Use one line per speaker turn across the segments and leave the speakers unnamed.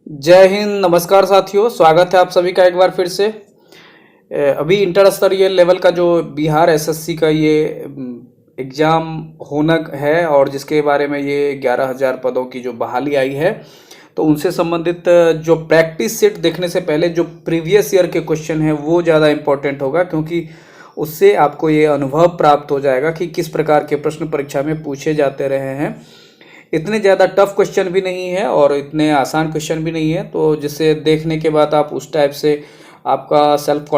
जय हिंद। नमस्कार साथियों, स्वागत है आप सभी का एक बार फिर से। अभी इंटर स्तरीय लेवल का जो बिहार एसएससी का ये एग्ज़ाम होना है और जिसके बारे में ये 11,000 पदों की जो बहाली आई है, तो उनसे संबंधित जो प्रैक्टिस सेट देखने से पहले जो प्रीवियस ईयर के क्वेश्चन हैं वो ज़्यादा इम्पोर्टेंट होगा, क्योंकि उससे आपको ये अनुभव प्राप्त हो जाएगा कि किस प्रकार के प्रश्न परीक्षा में पूछे जाते रहे हैं। इतने ज़्यादा टफ क्वेश्चन भी नहीं है और इतने आसान क्वेश्चन भी नहीं है, तो जिसे देखने के बाद आप उस टाइप से आपका सेल्फ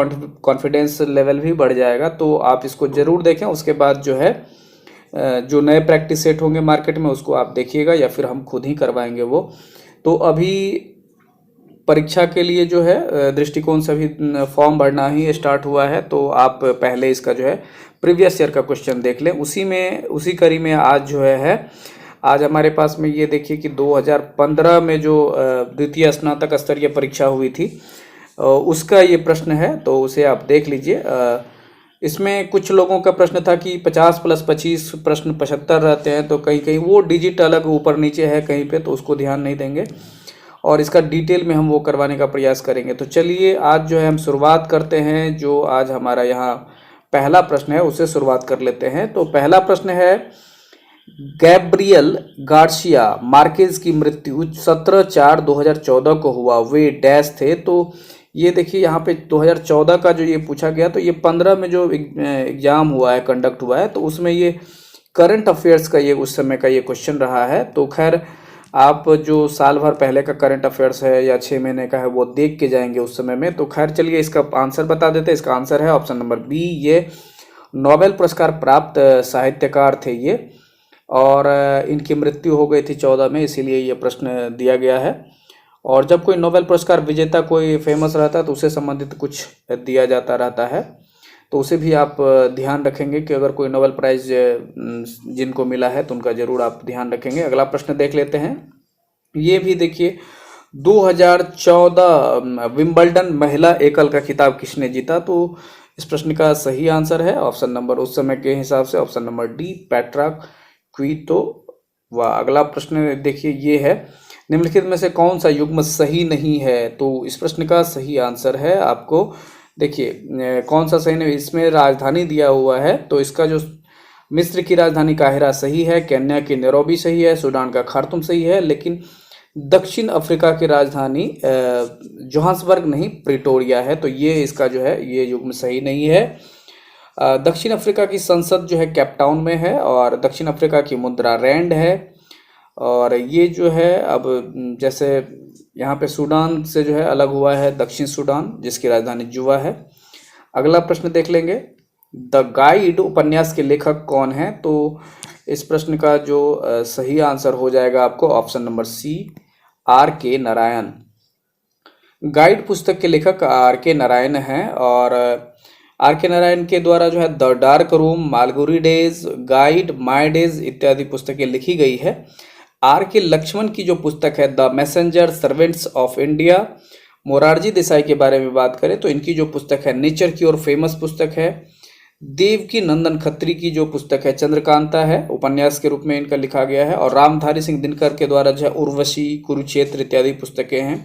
कॉन्फिडेंस लेवल भी बढ़ जाएगा। तो आप इसको ज़रूर देखें। उसके बाद जो है जो नए प्रैक्टिस सेट होंगे मार्केट में उसको आप देखिएगा या फिर हम खुद ही करवाएंगे वो। तो अभी परीक्षा के लिए जो है दृष्टिकोण से भी फॉर्म भरना ही स्टार्ट हुआ है, तो आप पहले इसका जो है प्रीवियस ईयर का क्वेश्चन देख लें। उसी कड़ी में आज जो है आज हमारे पास में ये देखिए कि 2015 में जो द्वितीय स्नातक स्तरीय परीक्षा हुई थी उसका ये प्रश्न है, तो उसे आप देख लीजिए। इसमें कुछ लोगों का प्रश्न था कि 50 + 25 प्रश्न 75 रहते हैं, तो कहीं कहीं वो डिजिट अलग ऊपर नीचे है कहीं पे, तो उसको ध्यान नहीं देंगे और इसका डिटेल में हम वो करवाने का प्रयास करेंगे। तो चलिए आज जो है हम शुरुआत करते हैं। जो आज हमारा यहाँ पहला प्रश्न है उससे शुरुआत कर लेते हैं। तो पहला प्रश्न है, गैब्रियल गार्सिया मार्केज की मृत्यु 17/4/2014 को हुआ, वे डैश थे। तो ये देखिए यहाँ पे 2014 का जो ये पूछा गया, तो ये 15 में जो एग्जाम हुआ है, कंडक्ट हुआ है, तो उसमें ये करंट अफेयर्स का ये उस समय का ये क्वेश्चन रहा है। तो खैर आप जो साल भर पहले का करंट अफेयर्स है या 6 महीने का है वो देख के जाएंगे उस समय में। तो खैर चलिए इसका आंसर बता देते हैं। इसका आंसर है ऑप्शन नंबर बी। ये नोबेल पुरस्कार प्राप्त साहित्यकार थे ये, और इनकी मृत्यु हो गई थी 14 में, इसीलिए ये प्रश्न दिया गया है। और जब कोई नोबेल पुरस्कार विजेता कोई फेमस रहता है तो उससे संबंधित कुछ दिया जाता रहता है, तो उसे भी आप ध्यान रखेंगे कि अगर कोई नोबेल प्राइज जिनको मिला है तो उनका जरूर आप ध्यान रखेंगे। अगला प्रश्न देख लेते हैं। ये भी देखिए 2014 विंबलडन महिला एकल का खिताब किसने जीता? तो इस प्रश्न का सही आंसर है ऑप्शन नंबर, उस समय के हिसाब से option number D, Petra Kvitova. अगला प्रश्न देखिए ये है, निम्नलिखित में से कौन सा युग्म सही नहीं है? तो इस प्रश्न का सही आंसर है आपको देखिए कौन सा सही नहीं, इसमें राजधानी दिया हुआ है, तो इसका जो मिस्र की राजधानी काहिरा सही है, केन्या की नैरोबी सही है, सूडान का खार्तूम सही है, लेकिन दक्षिण अफ्रीका की राजधानी जोहान्सबर्ग नहीं प्रिटोरिया है। तो ये इसका जो है ये युग्म सही नहीं है। दक्षिण अफ्रीका की संसद जो है केपटाउन में है और दक्षिण अफ्रीका की मुद्रा रैंड है। और ये जो है अब जैसे यहाँ पे सूडान से जो है अलग हुआ है दक्षिण सूडान, जिसकी राजधानी जुबा है। अगला प्रश्न देख लेंगे, द गाइड उपन्यास के लेखक कौन है? तो इस प्रश्न का जो सही आंसर हो जाएगा आपको option number C, R.K. Narayan. Guide पुस्तक के लेखक R.K. नारायण हैं और R.K. नारायण के द्वारा जो है the dark room, Malgudi days, guide, my days इत्यादि पुस्तकें लिखी गई है। R.K. लक्ष्मण की जो पुस्तक है the messenger servants of India, Morarji Desai के बारे में बात करें तो इनकी जो पुस्तक है नेचर की ओर फेमस पुस्तक है। देवकी नंदन खत्री की जो पुस्तक है चंद्रकांता है, उपन्यास के रूप में इनका लिखा गया है। और रामधारी सिंह दिनकर के द्वारा जो है उर्वशी, कुरुक्षेत्र इत्यादि पुस्तकें हैं।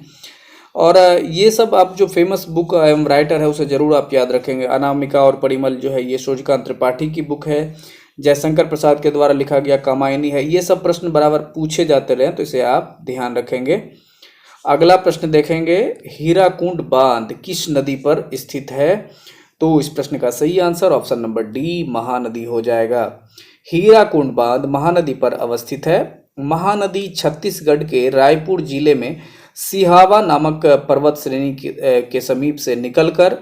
और ये सब आप जो फेमस बुक एवं राइटर है उसे जरूर आप याद रखेंगे। अनामिका और परिमल जो है ये सूर्यकांत त्रिपाठी की बुक है। जयशंकर प्रसाद के द्वारा लिखा गया कामायनी है। ये सब प्रश्न बराबर पूछे जाते रहे, तो इसे आप ध्यान रखेंगे। अगला प्रश्न देखेंगे, हीराकुंड बांध किस नदी पर स्थित है? तो इस प्रश्न का सही answer option number D, Mahanadi हो जाएगा। हीराकुंड बांध महानदी पर अवस्थित है। महानदी छत्तीसगढ़ के रायपुर जिले में सिहावा नामक पर्वत श्रेणी के समीप से निकलकर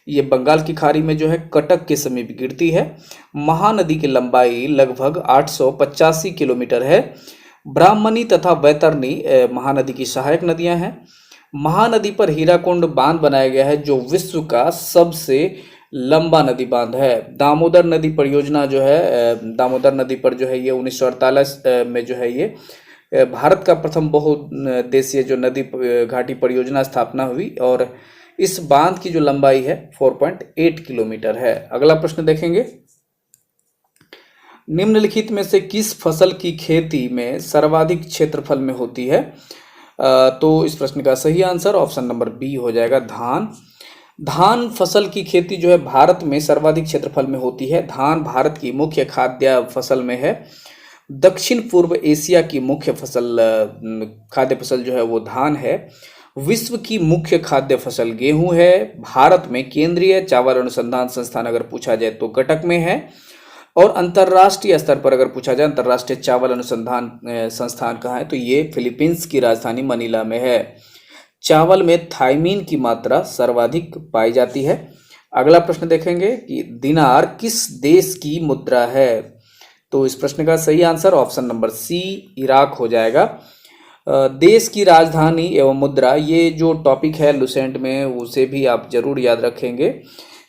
ये बंगाल की खाड़ी में जो है कटक के समीप गिरती है। महानदी की लंबाई लगभग 885 किलोमीटर है। ब्राह्मणी तथा वैतरणी महानदी की सहायक नदियां हैं। महानदी पर हीराकुंड बांध बनाया गया है जो विश्व का सबसे लंबा नदी बांध है। दामोदर नदी परियोजना जो है दामोदर नदी पर जो है ये 1948 में जो है ये भारत का प्रथम बहुउद्देशीय जो नदी घाटी परियोजना स्थापना हुई और इस बांध की जो लंबाई है 4.8 किलोमीटर है। अगला प्रश्न देखेंगे, निम्नलिखित में से किस फसल की खेती में सर्वाधिक क्षेत्रफल में होती है? तो इस प्रश्न का सही आंसर ऑप्शन नंबर बी हो जाएगा, धान। धान फसल की खेती जो है भारत में सर्वाधिक क्षेत्रफल में होती है। धान भारत की मुख्य खाद्य फसल में है। दक्षिण पूर्व एशिया की मुख्य फसल खाद्य फसल जो है वो धान है। विश्व की मुख्य खाद्य फसल गेहूं है। भारत में केंद्रीय चावल अनुसंधान संस्थान अगर पूछा जाए तो कटक में है। और अंतर्राष्ट्रीय स्तर पर अगर पूछा जाए अंतर्राष्ट्रीय चावल अनुसंधान संस्थान कहाँ है, तो ये फिलीपींस की राजधानी मनीला में है। चावल में थायमीन की मात्रा सर्वाधिक पाई जाती है। अगला प्रश्न देखेंगे कि दिनार किस देश की मुद्रा है, तो इस प्रश्न का सही answer option number C Iraq हो जाएगा। देश की राजधानी एवं मुद्रा, ये जो टॉपिक है लुसेंट में उसे भी आप जरूर याद रखेंगे।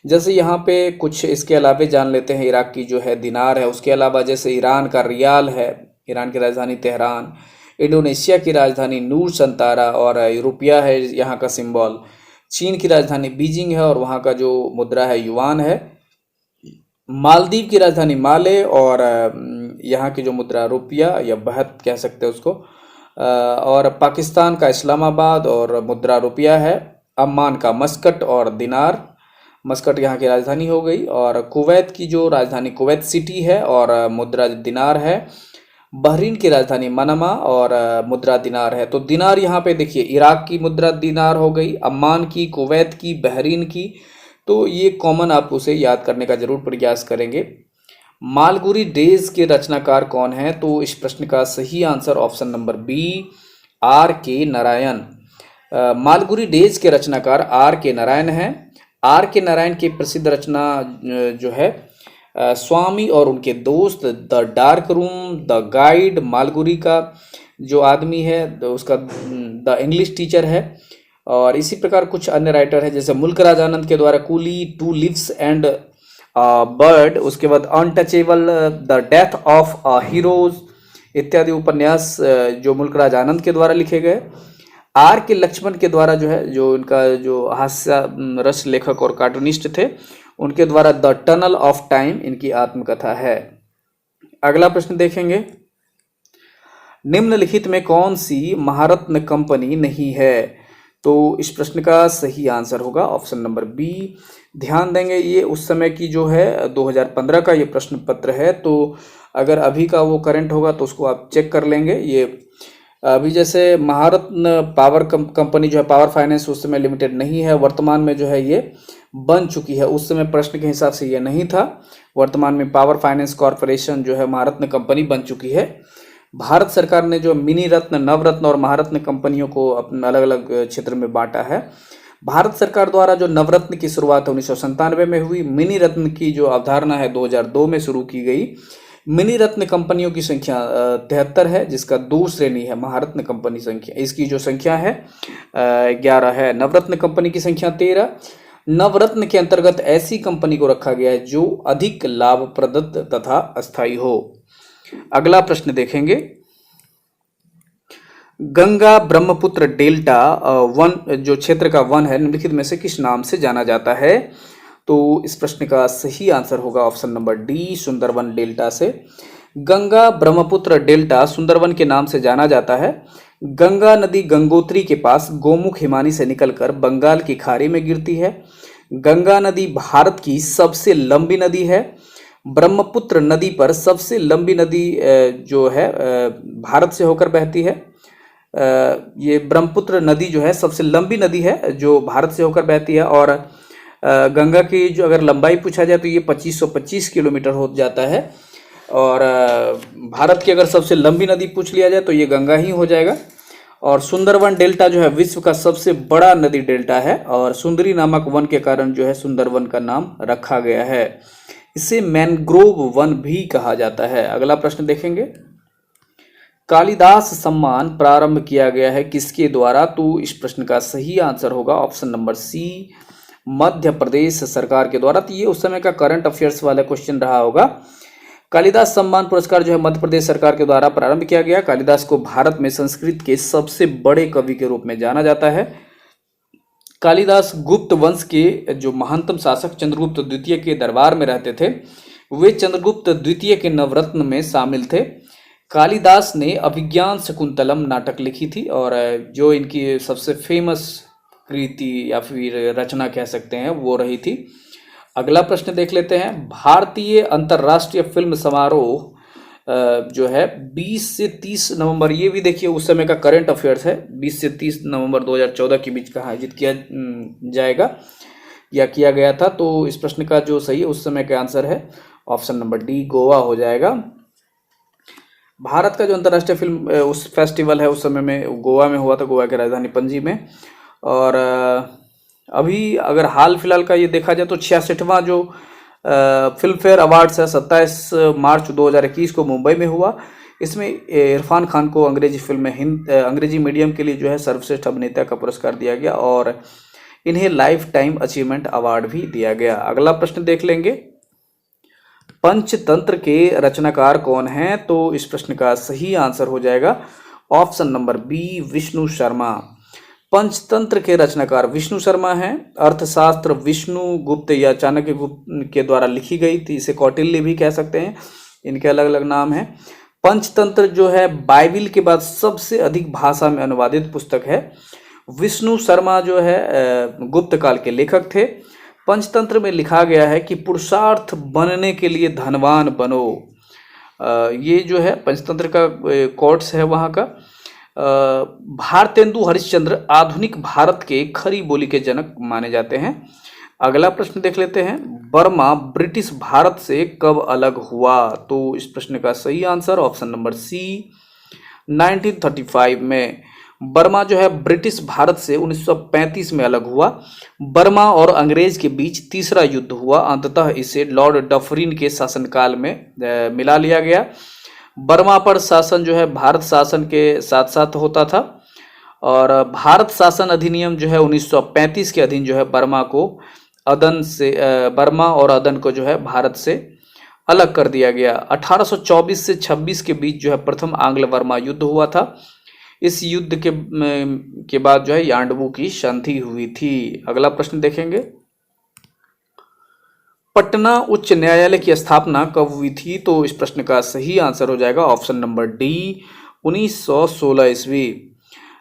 जैसे यहाँ पे कुछ इसके अलावे जान लेते हैं, इराक की जो है दिनार है, उसके अलावा जैसे ईरान का रियाल है, ईरान की राजधानी तेहरान। इंडोनेशिया की राजधानी नूर संतारा और रुपया है यहाँ का सिंबल। चीन की राजधानी बीजिंग है और वहाँ का जो मुद्रा है युआन है। मालदीव की राजधानी माले और यहाँ की जो मुद्रा रुपया या बहत कह सकते हैं उसको। और पाकिस्तान का इस्लामाबाद और मुद्रा रुपया है। अम्मान का मस्कट और दिनार, मस्कट यहाँ की राजधानी हो गई। और कुवैत की जो राजधानी कुवैत सिटी है और मुद्रा दिनार है। बहरीन की राजधानी मनमा और मुद्रा दिनार है। तो दिनार यहाँ पे देखिए इराक की मुद्रा दिनार हो गई, अम्मान की, कुवैत की, बहरीन की। तो ये कॉमन आप उसे याद करने का जरूर प्रयास करेंगे। मालगुडी डेज के रचनाकार कौन है, तो इस प्रश्न का सही answer option number B R K Narayan. Malgudi days के रचनाकार आर के नारायण हैं। आर के नारायण की प्रसिद्ध रचना जो है स्वामी और उनके दोस्त, the dark room, the guide. Malgudi का जो आदमी है उसका द इंग्लिश टीचर है। और इसी प्रकार कुछ अन्य राइटर है जैसे मुल्कराज आनंद के द्वारा Coolie, two leaves and bud, उसके बाद untouchable, the death of heroes इत्यादि उपन्यास जो मुल्कराज आनंद के द्वारा लिखे गए। आर के लक्ष्मण के द्वारा जो है, जो इनका जो हास्य रस लेखक और कार्टूनिस्ट थे, उनके द्वारा द टनल ऑफ टाइम इनकी आत्मकथा है। अगला प्रश्न देखेंगे, निम्नलिखित में कौन सी महारत्न कंपनी नहीं है, तो इस प्रश्न का सही आंसर होगा ऑप्शन नंबर बी। ध्यान देंगे ये उस समय की जो है 2015 का ये प्रश्न पत्र है, तो अगर अभी का वो करंट होगा तो उसको आप चेक कर लेंगे। ये अभी जैसे महारत्न पावर कंपनी जो है पावर फाइनेंस उस समय लिमिटेड नहीं है, वर्तमान में जो है ये बन चुकी है। उस समय प्रश्न के हिसाब से ये नहीं था। वर्तमान में पावर फाइनेंस कॉरपोरेशन जो है महारत्न कंपनी बन चुकी है। भारत सरकार ने जो मिनी रत्न, नवरत्न और महारत्न कंपनियों को अपने अलग अलग क्षेत्र में बांटा है। भारत सरकार द्वारा जो नवरत्न की शुरुआत 1997 में हुई, मिनी रत्न की जो अवधारणा है 2002 में शुरू की गई। मिनी रत्न कंपनियों की संख्या 73 है, जिसका 2 श्रेणी है। महारत्न कंपनी संख्या इसकी जो संख्या है 11 है। नवरत्न कंपनी की संख्या 13। नवरत्न के अंतर्गत ऐसी कंपनी को रखा गया है जो अधिक लाभप्रद तथा अस्थायी हो। अगला प्रश्न देखेंगे, गंगा ब्रह्मपुत्र डेल्टा वन जो क्षेत्र का वन है निम्नलिखित में से किस नाम से जाना जाता है, तो इस प्रश्न का सही आंसर होगा option number D Sundarban delta से। गंगा ब्रह्मपुत्र डेल्टा सुंदरवन के नाम से जाना जाता है। गंगा नदी गंगोत्री के पास गोमुख हिमानी से निकलकर बंगाल की खाड़ी में गिरती है। गंगा नदी भारत की सबसे लंबी नदी है। ब्रह्मपुत्र नदी पर सबसे लंबी नदी जो है भारत से होकर बहती है। ये ब्रह्मपुत्र नदी जो है सबसे लंबी नदी है जो भारत से होकर बहती है। और गंगा की जो अगर लंबाई पूछा जाए तो ये 2525 किलोमीटर हो जाता है। और भारत की अगर सबसे लंबी नदी पूछ लिया जाए तो ये गंगा ही हो जाएगा। और सुंदरवन डेल्टा जो है विश्व का सबसे बड़ा नदी डेल्टा है और सुंदरी नामक वन के कारण जो है सुंदरवन का नाम रखा गया है। इसे मैनग्रोव वन भी कहा जाता है। अगला प्रश्न देखेंगे, कालिदास सम्मान प्रारंभ किया गया है किसके द्वारा, तो इस प्रश्न का सही आंसर होगा ऑप्शन नंबर सी मध्य प्रदेश सरकार के द्वारा। तो ये उस समय का करंट अफेयर्स वाला क्वेश्चन रहा होगा। कालिदास सम्मान पुरस्कार जो है मध्य प्रदेश सरकार के द्वारा प्रारंभ किया गया। कालिदास को भारत में संस्कृत के सबसे बड़े कवि के रूप में जाना जाता है। कालिदास गुप्त वंश के जो महानतम शासक चंद्रगुप्त द्वितीय के दरबार में रहते थे। वे चंद्रगुप्त द्वितीय के नवरत्न में शामिल थे। कालिदास ने अभिज्ञान शकुंतलम नाटक लिखी थी और जो इनकी सबसे फेमस कृति या फिर रचना कह सकते हैं वो रही थी। अगला प्रश्न देख लेते हैं। भारतीय अंतर्राष्ट्रीय फिल्म समारोह जो है 20 से 30 नवंबर, ये भी देखिए उस समय का करंट अफेयर्स है, 20 से 30 नवंबर 2014 के बीच का आयोजित किया जाएगा या किया गया था। तो इस प्रश्न का जो सही है उस समय का आंसर है ऑप्शन नंबर डी, गोवा हो जाएगा। भारत का जो अंतर्राष्ट्रीय फिल्म उस फेस्टिवल है उस समय में गोवा में हुआ था, गोवा की राजधानी पणजी में। और अभी अगर हाल फिलहाल का ये देखा जाए तो 66वां जो फिल्म फेयर अवार्ड्स है 27 मार्च 2021 को मुंबई में हुआ। इसमें इरफान खान को अंग्रेजी फिल्म में अंग्रेजी मीडियम के लिए जो है सर्वश्रेष्ठ अभिनेता का पुरस्कार दिया गया और इन्हें लाइफ टाइम अचीवमेंट अवार्ड भी दिया गया। अगला प्रश्न देख लेंगे। पंचतंत्र के रचनाकार कौन हैं? तो इस प्रश्न का सही आंसर हो जाएगा option number B, Vishnu Sharma. Panchatantra के रचनाकार विष्णु शर्मा हैं। अर्थशास्त्र विष्णु गुप्त या चाणक्य गुप्त के द्वारा लिखी गई थी, इसे कौटिल्य भी कह सकते हैं, इनके अलग अलग नाम हैं। पंचतंत्र जो है बाइबिल के बाद सबसे अधिक भाषा में अनुवादित पुस्तक है। विष्णु शर्मा जो है गुप्त काल के लेखक थे। पंचतंत्र में लिखा गया है कि पुरुषार्थ बनने के लिए धनवान बनो। ये जो है पंचतंत्र का कोट्स है वहाँ का। भारतेंदु हरिश्चंद्र आधुनिक भारत के खरी बोली के जनक माने जाते हैं। अगला प्रश्न देख लेते हैं। बर्मा ब्रिटिश भारत से कब अलग हुआ? तो इस प्रश्न का सही आंसर ऑप्शन नंबर सी, 1935 में। बर्मा जो है ब्रिटिश भारत से 1935 में अलग हुआ। बर्मा और अंग्रेज के बीच तीसरा युद्ध हुआ, अंततः इसे लॉर्ड डफरिन के शासनकाल में मिला लिया गया। बर्मा पर शासन जो है भारत शासन के साथ साथ होता था और भारत शासन अधिनियम जो है 1935 के अधीन जो है बर्मा और अदन को जो है भारत से अलग कर दिया गया। 1824 से 26 के बीच जो है प्रथम आंग्ल बर्मा युद्ध हुआ था। इस युद्ध के बाद जो है यांडबू की संधि हुई थी। अगला प्रश्न देखेंगे। पटना उच्च न्यायालय की स्थापना कब हुई थी? तो इस प्रश्न का सही आंसर हो जाएगा ऑप्शन नंबर डी, 1916 ईस्वी।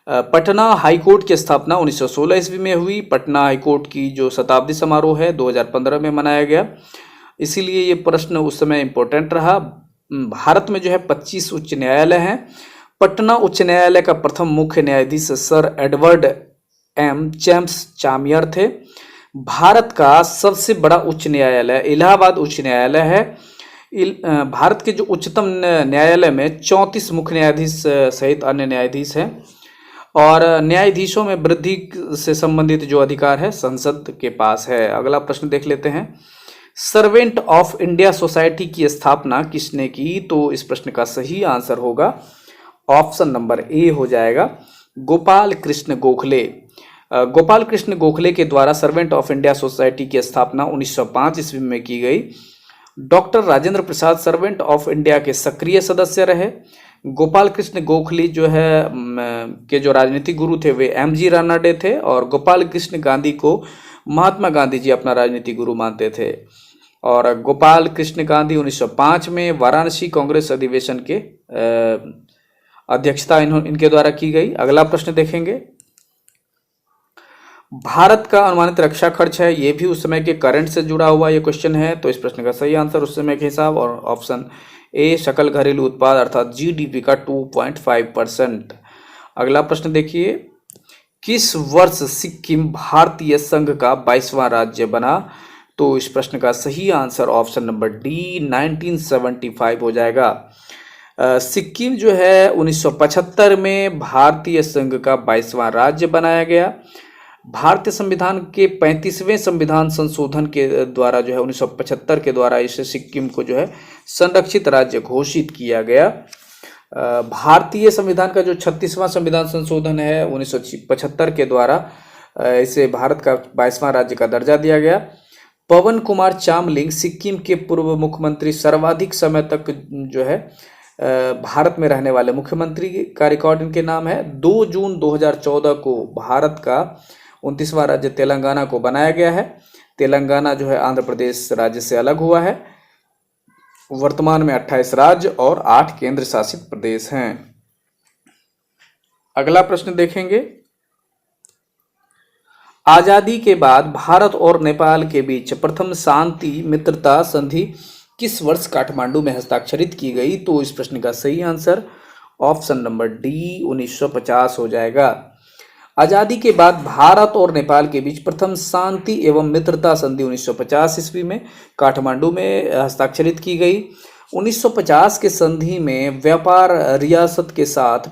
पटना हाईकोर्ट की स्थापना 1916 ईस्वी में हुई। पटना हाईकोर्ट की जो शताब्दी समारोह है 2015 में मनाया गया, इसीलिए ये प्रश्न उस समय इम्पोर्टेंट रहा। भारत में जो है 25 उच्च न्यायालय हैं। पटना उच्च न्यायालय का प्रथम मुख्य न्यायाधीश सर एडवर्ड एम जेम्स चामियर थे। भारत का सबसे बड़ा उच्च न्यायालय इलाहाबाद उच्च न्यायालय है। भारत के जो उच्चतम न्यायालय में 34 मुख्य न्यायाधीश सहित अन्य न्यायाधीश हैं और न्यायाधीशों में वृद्धि से संबंधित जो अधिकार है संसद के पास है। अगला प्रश्न देख लेते हैं। सर्वेंट ऑफ इंडिया सोसाइटी की स्थापना किसने की? तो इस प्रश्न का सही आंसर होगा ऑप्शन नंबर ए हो जाएगा, गोपाल कृष्ण गोखले। गोपाल कृष्ण गोखले के द्वारा सर्वेंट ऑफ इंडिया सोसाइटी की स्थापना 1905 ईस्वी में की गई। Doctor Rajendra Prasad servant of India के सक्रिय सदस्य रहे। गोपाल कृष्ण गोखले जो है के जो राजनीतिक गुरु थे वे एम.जी. रानाडे थे और गोपाल कृष्ण गांधी को महात्मा गांधी जी अपना राजनीतिक गुरु मानते थे। और गोपाल कृष्ण गांधी 1905 में वाराणसी कांग्रेस अधिवेशन के अध्यक्षता इनके द्वारा की गई। अगला प्रश्न देखेंगे। भारत का अनुमानित रक्षा खर्च है, ये भी उस समय के करंट से जुड़ा हुआ ये क्वेश्चन है। तो इस प्रश्न का सही आंसर उस समय के हिसाब और ऑप्शन ए, सकल घरेलू उत्पाद अर्थात जीडीपी का 2.5%। अगला प्रश्न देखिए। किस वर्ष सिक्किम भारतीय संघ का 22वां राज्य बना? तो इस प्रश्न का सही आंसर ऑप्शन नंबर डी, 1975 हो जाएगा। सिक्किम जो है 1975 में भारतीय संघ का 22वां राज्य बनाया गया। भारतीय संविधान के 35वें संविधान संशोधन के द्वारा जो है 1975 के द्वारा इसे सिक्किम को जो है संरक्षित राज्य घोषित किया गया। भारतीय संविधान का जो 36वां संविधान संशोधन है 1975 के द्वारा इसे भारत का 22वां राज्य का दर्जा दिया गया। पवन कुमार चामलिंग सिक्किम के पूर्व मुख्यमंत्री, सर्वाधिक समय तक जो है भारत में रहने वाले मुख्यमंत्री का रिकॉर्ड इनके नाम है। 2 जून 2014 को भारत का 29वां राज्य तेलंगाना को बनाया गया है। तेलंगाना जो है आंध्र प्रदेश राज्य से अलग हुआ है। वर्तमान में 28 राज्य और 8 केंद्र शासित प्रदेश हैं। अगला प्रश्न देखेंगे, आजादी के बाद भारत और नेपाल के बीच प्रथम शांति मित्रता संधि किस वर्ष काठमांडू में हस्ताक्षरित की गई? तो इस प्रश्न का सही आंसर ऑप्शन नंबर डी 1950 हो जाएगा। आजादी के बाद भारत और नेपाल के बीच प्रथम शांति एवं मित्रता संधि 1950 ईस्वी में काठमांडू में हस्ताक्षरित की गई। 1950 के संधि में व्यापार रियासत के साथ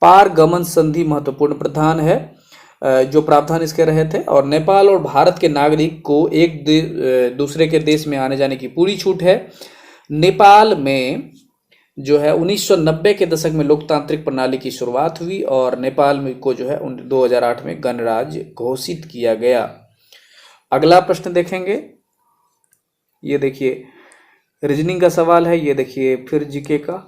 पारगमन संधि महत्वपूर्ण प्रावधान है, जो प्रावधान इसके रहे थे, और नेपाल और भारत के नागरिक को एक दूसरे के देश में आने जाने की पूरी छूट है। नेपाल में जो है 1990 के दशक में लोकतांत्रिक प्रणाली की शुरुआत हुई और नेपाल में को जो है 2008 में गणराज्य घोषित किया गया। अगला प्रश्न देखेंगे, ये देखिए रीजनिंग का सवाल है, ये देखिए फिर जीके का।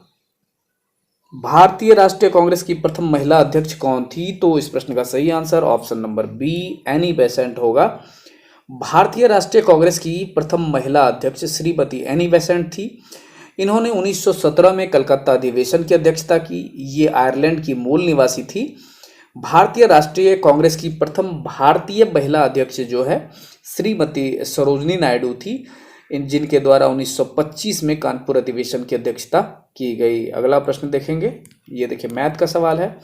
भारतीय राष्ट्रीय कांग्रेस की प्रथम महिला अध्यक्ष कौन थी? तो इस प्रश्न का सही answer option number be Annie Besant होगा। भारतीय राष्ट्रीय कांग्रेस की प्रथम महिला अध्यक्ष श्रीमती एनी बेसेंट थी। इन्होंने 1917 में कलकत्ता अधिवेशन की अध्यक्षता की। ये आयरलैंड की मूल निवासी थी। भारतीय राष्ट्रीय कांग्रेस की प्रथम भारतीय महिला अध्यक्ष जो है श्रीमती सरोजनी नायडू थी, जिनके द्वारा 1925 में कानपुर अधिवेशन की अध्यक्षता की गई। अगला प्रश्न देखेंगे, ये देखिए मैथ का सवाल है।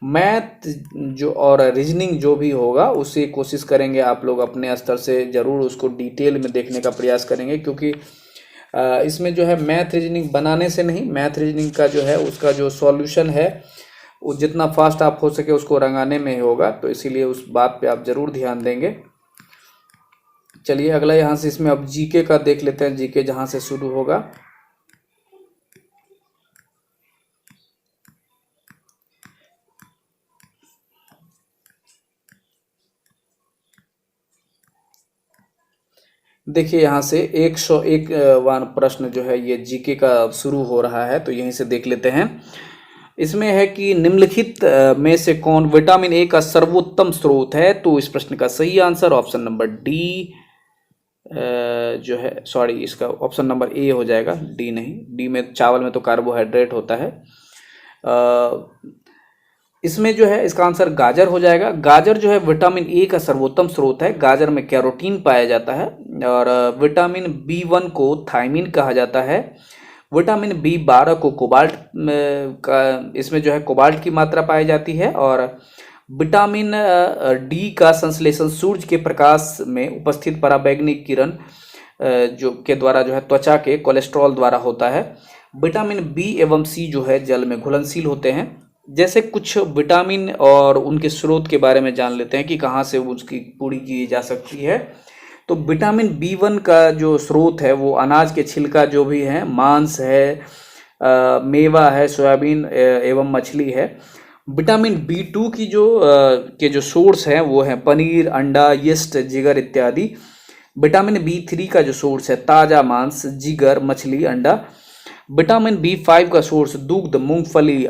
मैथ जो और रीजनिंग जो भी होगा उसे कोशिश करेंगे आप लोग अपने स्तर से जरूर उसको डिटेल में देखने का प्रयास करेंगे, क्योंकि इसमें जो है मैथ रीजनिंग बनाने से नहीं, मैथ रीजनिंग का जो है उसका जो सॉल्यूशन है वो जितना फास्ट आप हो सके उसको रंगाने में ही होगा, तो इसीलिए उस बात पे आप जरूर ध्यान देंगे। चलिए अगला यहाँ से इसमें अब जीके का देख लेते हैं, जीके जहाँ से शुरू होगा। देखिए यहाँ से 101वां प्रश्न जो है ये जीके का शुरू हो रहा है, तो यहीं से देख लेते हैं। इसमें है कि निम्नलिखित में से कौन विटामिन ए का सर्वोत्तम स्रोत है? तो इस प्रश्न का सही आंसर ऑप्शन नंबर डी जो है, सॉरी इसका ऑप्शन नंबर ए हो जाएगा, डी नहीं। डी में चावल में तो कार्बोहाइड्रेट होता है। इसमें जो है इसका आंसर गाजर हो जाएगा। गाजर जो है विटामिन ए का सर्वोत्तम स्रोत है। गाजर में कैरोटीन पाया जाता है और विटामिन बी1 को थायमिन कहा जाता है। विटामिन बी12 को कोबाल्ट का इसमें जो है कोबाल्ट की मात्रा पाई जाती है और विटामिन डी का संश्लेषण सूर्य के प्रकाश में उपस्थित पराबैंगनी किरण जो के द्वारा जो है त्वचा के कोलेस्ट्रॉल द्वारा होता है। विटामिन बी एवं सी जो है जल में घुलनशील होते हैं। जैसे कुछ विटामिन और उनके स्रोत के बारे में जान लेते हैं कि कहाँ से उसकी पूरी की जा सकती है। तो विटामिन बी1 का जो स्रोत है वो अनाज के छिलका जो भी है, मांस है, मेवा है, सोयाबीन एवं मछली है। विटामिन बी2 की जो सोर्स है वो है पनीर, अंडा, यीस्ट, जिगर इत्यादि। विटामिन बी3 का जो सोर्स है ताज़ा मांस, जिगर, मछली, अंडा। विटामिन बी5 का सोर्स दूध, मूंगफली,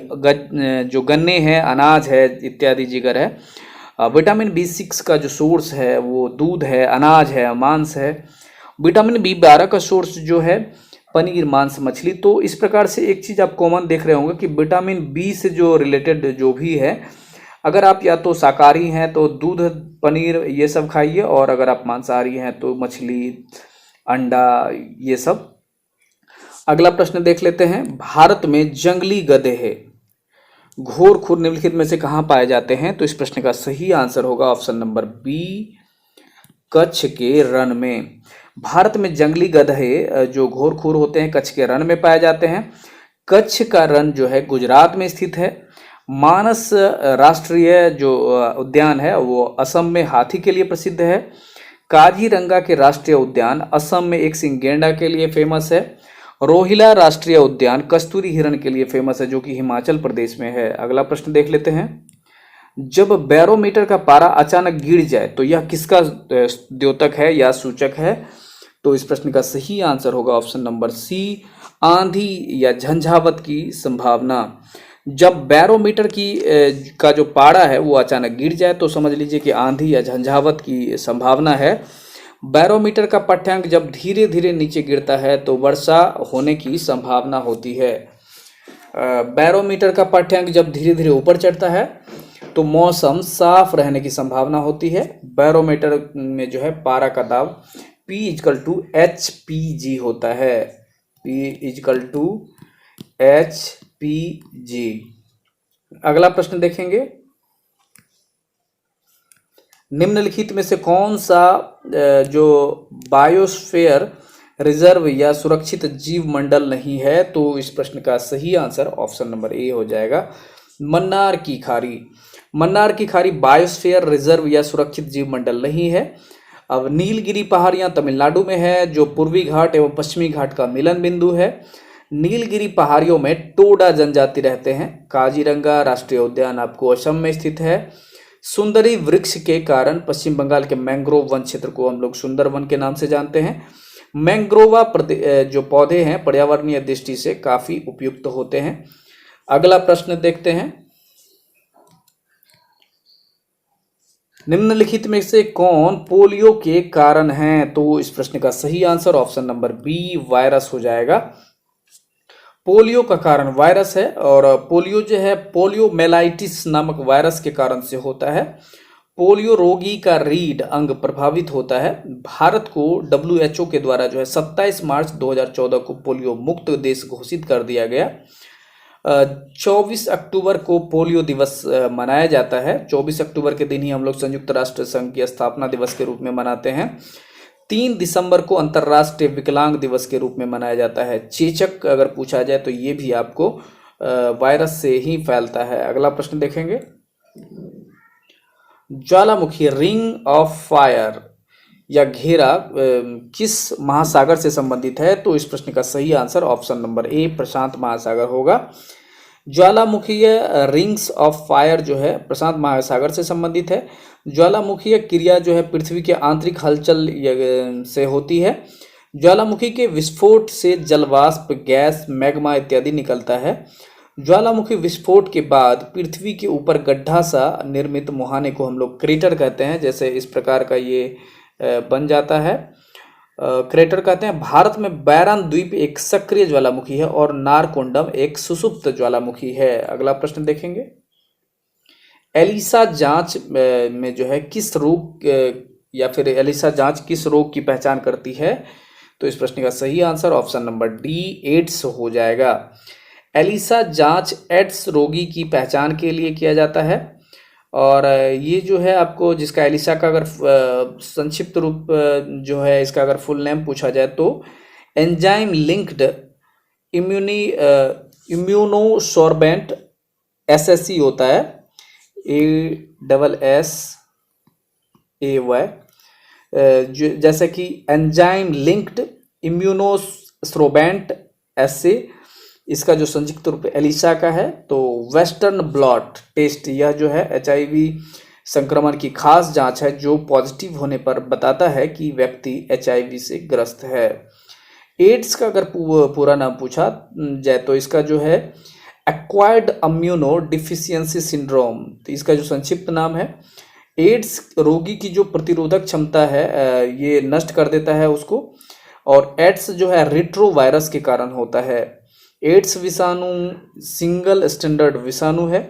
जो गन्ने हैं, अनाज है इत्यादि, जिगर है। विटामिन बी6 का जो सोर्स है वो दूध है, अनाज है, मांस है। विटामिन बी12 का सोर्स जो है पनीर, मांस, मछली। तो इस प्रकार से एक चीज़ आप कॉमन देख रहे होंगे कि विटामिन बी से जो रिलेटेड जो भी है, अगर आप या तो शाकाहारी हैं तो दूध, पनीर ये सब खाइए, और अगर आप मांसाहारी हैं तो मछली, अंडा ये सब। अगला प्रश्न देख लेते हैं। भारत में जंगली गधे घोर खुर निम्नलिखित में से कहाँ पाए जाते हैं? तो इस प्रश्न का सही आंसर होगा ऑप्शन नंबर बी कच्छ के रण में। भारत में जंगली गधे जो घोर खुर होते हैं कच्छ के रण में पाए जाते हैं। कच्छ का रण जो है गुजरात में स्थित है। मानस राष्ट्रीय जो उद्यान है वो असम में हाथी के लिए प्रसिद्ध है। काजीरंगा के राष्ट्रीय उद्यान असम में एक सिंह गेंडा के लिए फेमस है। रोहिला राष्ट्रीय उद्यान कस्तूरी हिरण के लिए फेमस है, जो कि हिमाचल प्रदेश में है। अगला प्रश्न देख लेते हैं। जब बैरोमीटर का पारा अचानक गिर जाए तो यह किसका द्योतक है या सूचक है? तो इस प्रश्न का सही आंसर होगा ऑप्शन नंबर सी आंधी या झंझावत की संभावना। जब बैरोमीटर का जो पारा है वो अचानक गिर जाए तो समझ लीजिए कि आंधी या झंझावत की संभावना है। बैरोमीटर का पाठ्यांक जब धीरे धीरे नीचे गिरता है तो वर्षा होने की संभावना होती है। बैरोमीटर का पाठ्यांक जब धीरे धीरे ऊपर चढ़ता है तो मौसम साफ रहने की संभावना होती है। बैरोमीटर में जो है पारा का दाब P = HPG होता है। P = HPG। अगला प्रश्न देखेंगे, निम्नलिखित में से कौन सा जो बायोस्फीयर रिजर्व या सुरक्षित जीव मंडल नहीं है? तो इस प्रश्न का सही आंसर ऑप्शन नंबर ए हो जाएगा, मन्नार की खाड़ी। मन्नार की खाड़ी बायोस्फीयर रिजर्व या सुरक्षित जीव मंडल नहीं है। अब नीलगिरी पहाड़ियां तमिलनाडु में है, जो पूर्वी घाट एवं पश्चिमी घाट का मिलन बिंदु है। नीलगिरी पहाड़ियों में टोडा जनजाति रहते हैं। काजीरंगा राष्ट्रीय उद्यान आपको असम में स्थित है। सुंदरी वृक्ष के कारण पश्चिम बंगाल के मैंग्रोव वन क्षेत्र को हम लोग सुंदरवन के नाम से जानते हैं। मैंग्रोवा जो पौधे हैं पर्यावरणीय दृष्टि से काफी उपयुक्त होते हैं। अगला प्रश्न देखते हैं, निम्नलिखित में से कौन पोलियो के कारण हैं? तो इस प्रश्न का सही answer option number B, virus हो जाएगा। पोलियो का कारण वायरस है और पोलियो जो है पोलियोमेलाइटिस नामक वायरस के कारण से होता है। पोलियो रोगी का रीढ़ अंग प्रभावित होता है। भारत को WHO के द्वारा जो है 27 मार्च 2014 को पोलियो मुक्त देश घोषित कर दिया गया। 24 अक्टूबर को पोलियो दिवस मनाया जाता है। 24 अक्टूबर के दिन ही हम लोग संयुक्त राष्ट्र संघ की स्थापना दिवस के रूप में मनाते हैं। 3 दिसंबर को अंतर्राष्ट्रीय विकलांग दिवस के रूप में मनाया जाता है। चेचक अगर पूछा जाए तो ये भी आपको वायरस से ही फैलता है। अगला प्रश्न देखेंगे, ज्वालामुखी रिंग ऑफ फायर या घेरा किस महासागर से संबंधित है? तो इस प्रश्न का सही आंसर ऑप्शन नंबर ए, प्रशांत महासागर होगा। ज्वालामुखीय रिंग्स ऑफ फायर जो है प्रशांत महासागर से संबंधित है। ज्वालामुखीय क्रिया जो है पृथ्वी के आंतरिक हलचल से होती है। ज्वालामुखी के विस्फोट से जलवाष्प, गैस, मैग्मा इत्यादि निकलता है। ज्वालामुखी विस्फोट के बाद पृथ्वी के ऊपर गड्ढा सा निर्मित मुहाने को हम लोग क्रेटर कहते हैं। जैसे इस प्रकार का ये बन जाता है, क्रेटर कहते हैं। भारत में बैरन द्वीप एक सक्रिय ज्वालामुखी है और नारकोंडम एक सुषुप्त ज्वालामुखी है। अगला प्रश्न देखेंगे, एलिसा जांच में जो है किस रोग या फिर एलिसा जांच किस रोग की पहचान करती है? तो इस प्रश्न का सही answer option number D, AIDS हो जाएगा। एलिसा जांच एड्स रोगी की पहचान के लिए किया जाता है और ये जो है आपको जिसका एलिसा का अगर संक्षिप्त रूप जो है इसका अगर फुल नेम पूछा जाए तो एंजाइम लिंक्ड इम्यूनोसॉर्बेंट SSE होता है, ASSAY। जैसे कि एंजाइम लिंक्ड इम्यूनोसॉर्बेंट SA, इसका जो संयुक्त रूप एलिसा का है। तो वेस्टर्न ब्लॉट टेस्ट यह जो है HIV संक्रमण की खास जांच है जो पॉजिटिव होने पर बताता है कि व्यक्ति HIV से ग्रस्त है। एड्स का अगर पूरा नाम पूछा जाए तो इसका जो है एक्वायर्ड इम्यूनो डिफिशियंसी सिंड्रोम, तो इसका जो संक्षिप्त नाम है। एड्स रोगी की जो प्रतिरोधक क्षमता है ये नष्ट कर देता है उसको, और एड्स जो है रेट्रोवायरस के कारण होता है। एड्स विषाणु सिंगल स्टैंडर्ड विषाणु है।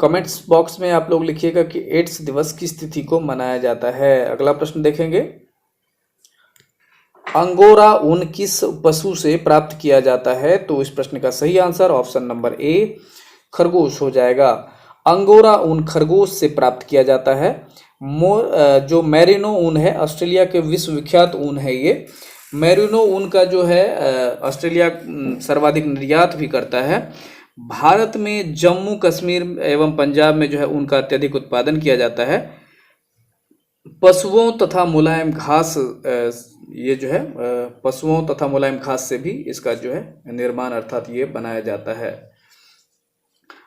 कमेंट्स बॉक्स में आप लोग लिखिएगा कि एड्स दिवस किस तिथि को मनाया जाता है। अगला प्रश्न देखेंगे, अंगोरा ऊन किस पशु से प्राप्त किया जाता है? तो इस प्रश्न का सही आंसर ऑप्शन नंबर ए, खरगोश हो जाएगा। अंगोरा ऊन खरगोश से प्राप्त किया जाता है। जो मेरिनो ऊन है ऑस्ट्रेलिया के विश्वविख्यात ऊन है। ये मेरिनो ऊन का जो है ऑस्ट्रेलिया सर्वाधिक निर्यात भी करता है। भारत में जम्मू कश्मीर एवं पंजाब में जो है ऊन का अत्यधिक उत्पादन किया जाता है। पशुओं तथा मुलायम घास ये जो है पशुओं तथा मुलायम घास से भी इसका जो है निर्माण अर्थात ये बनाया जाता है।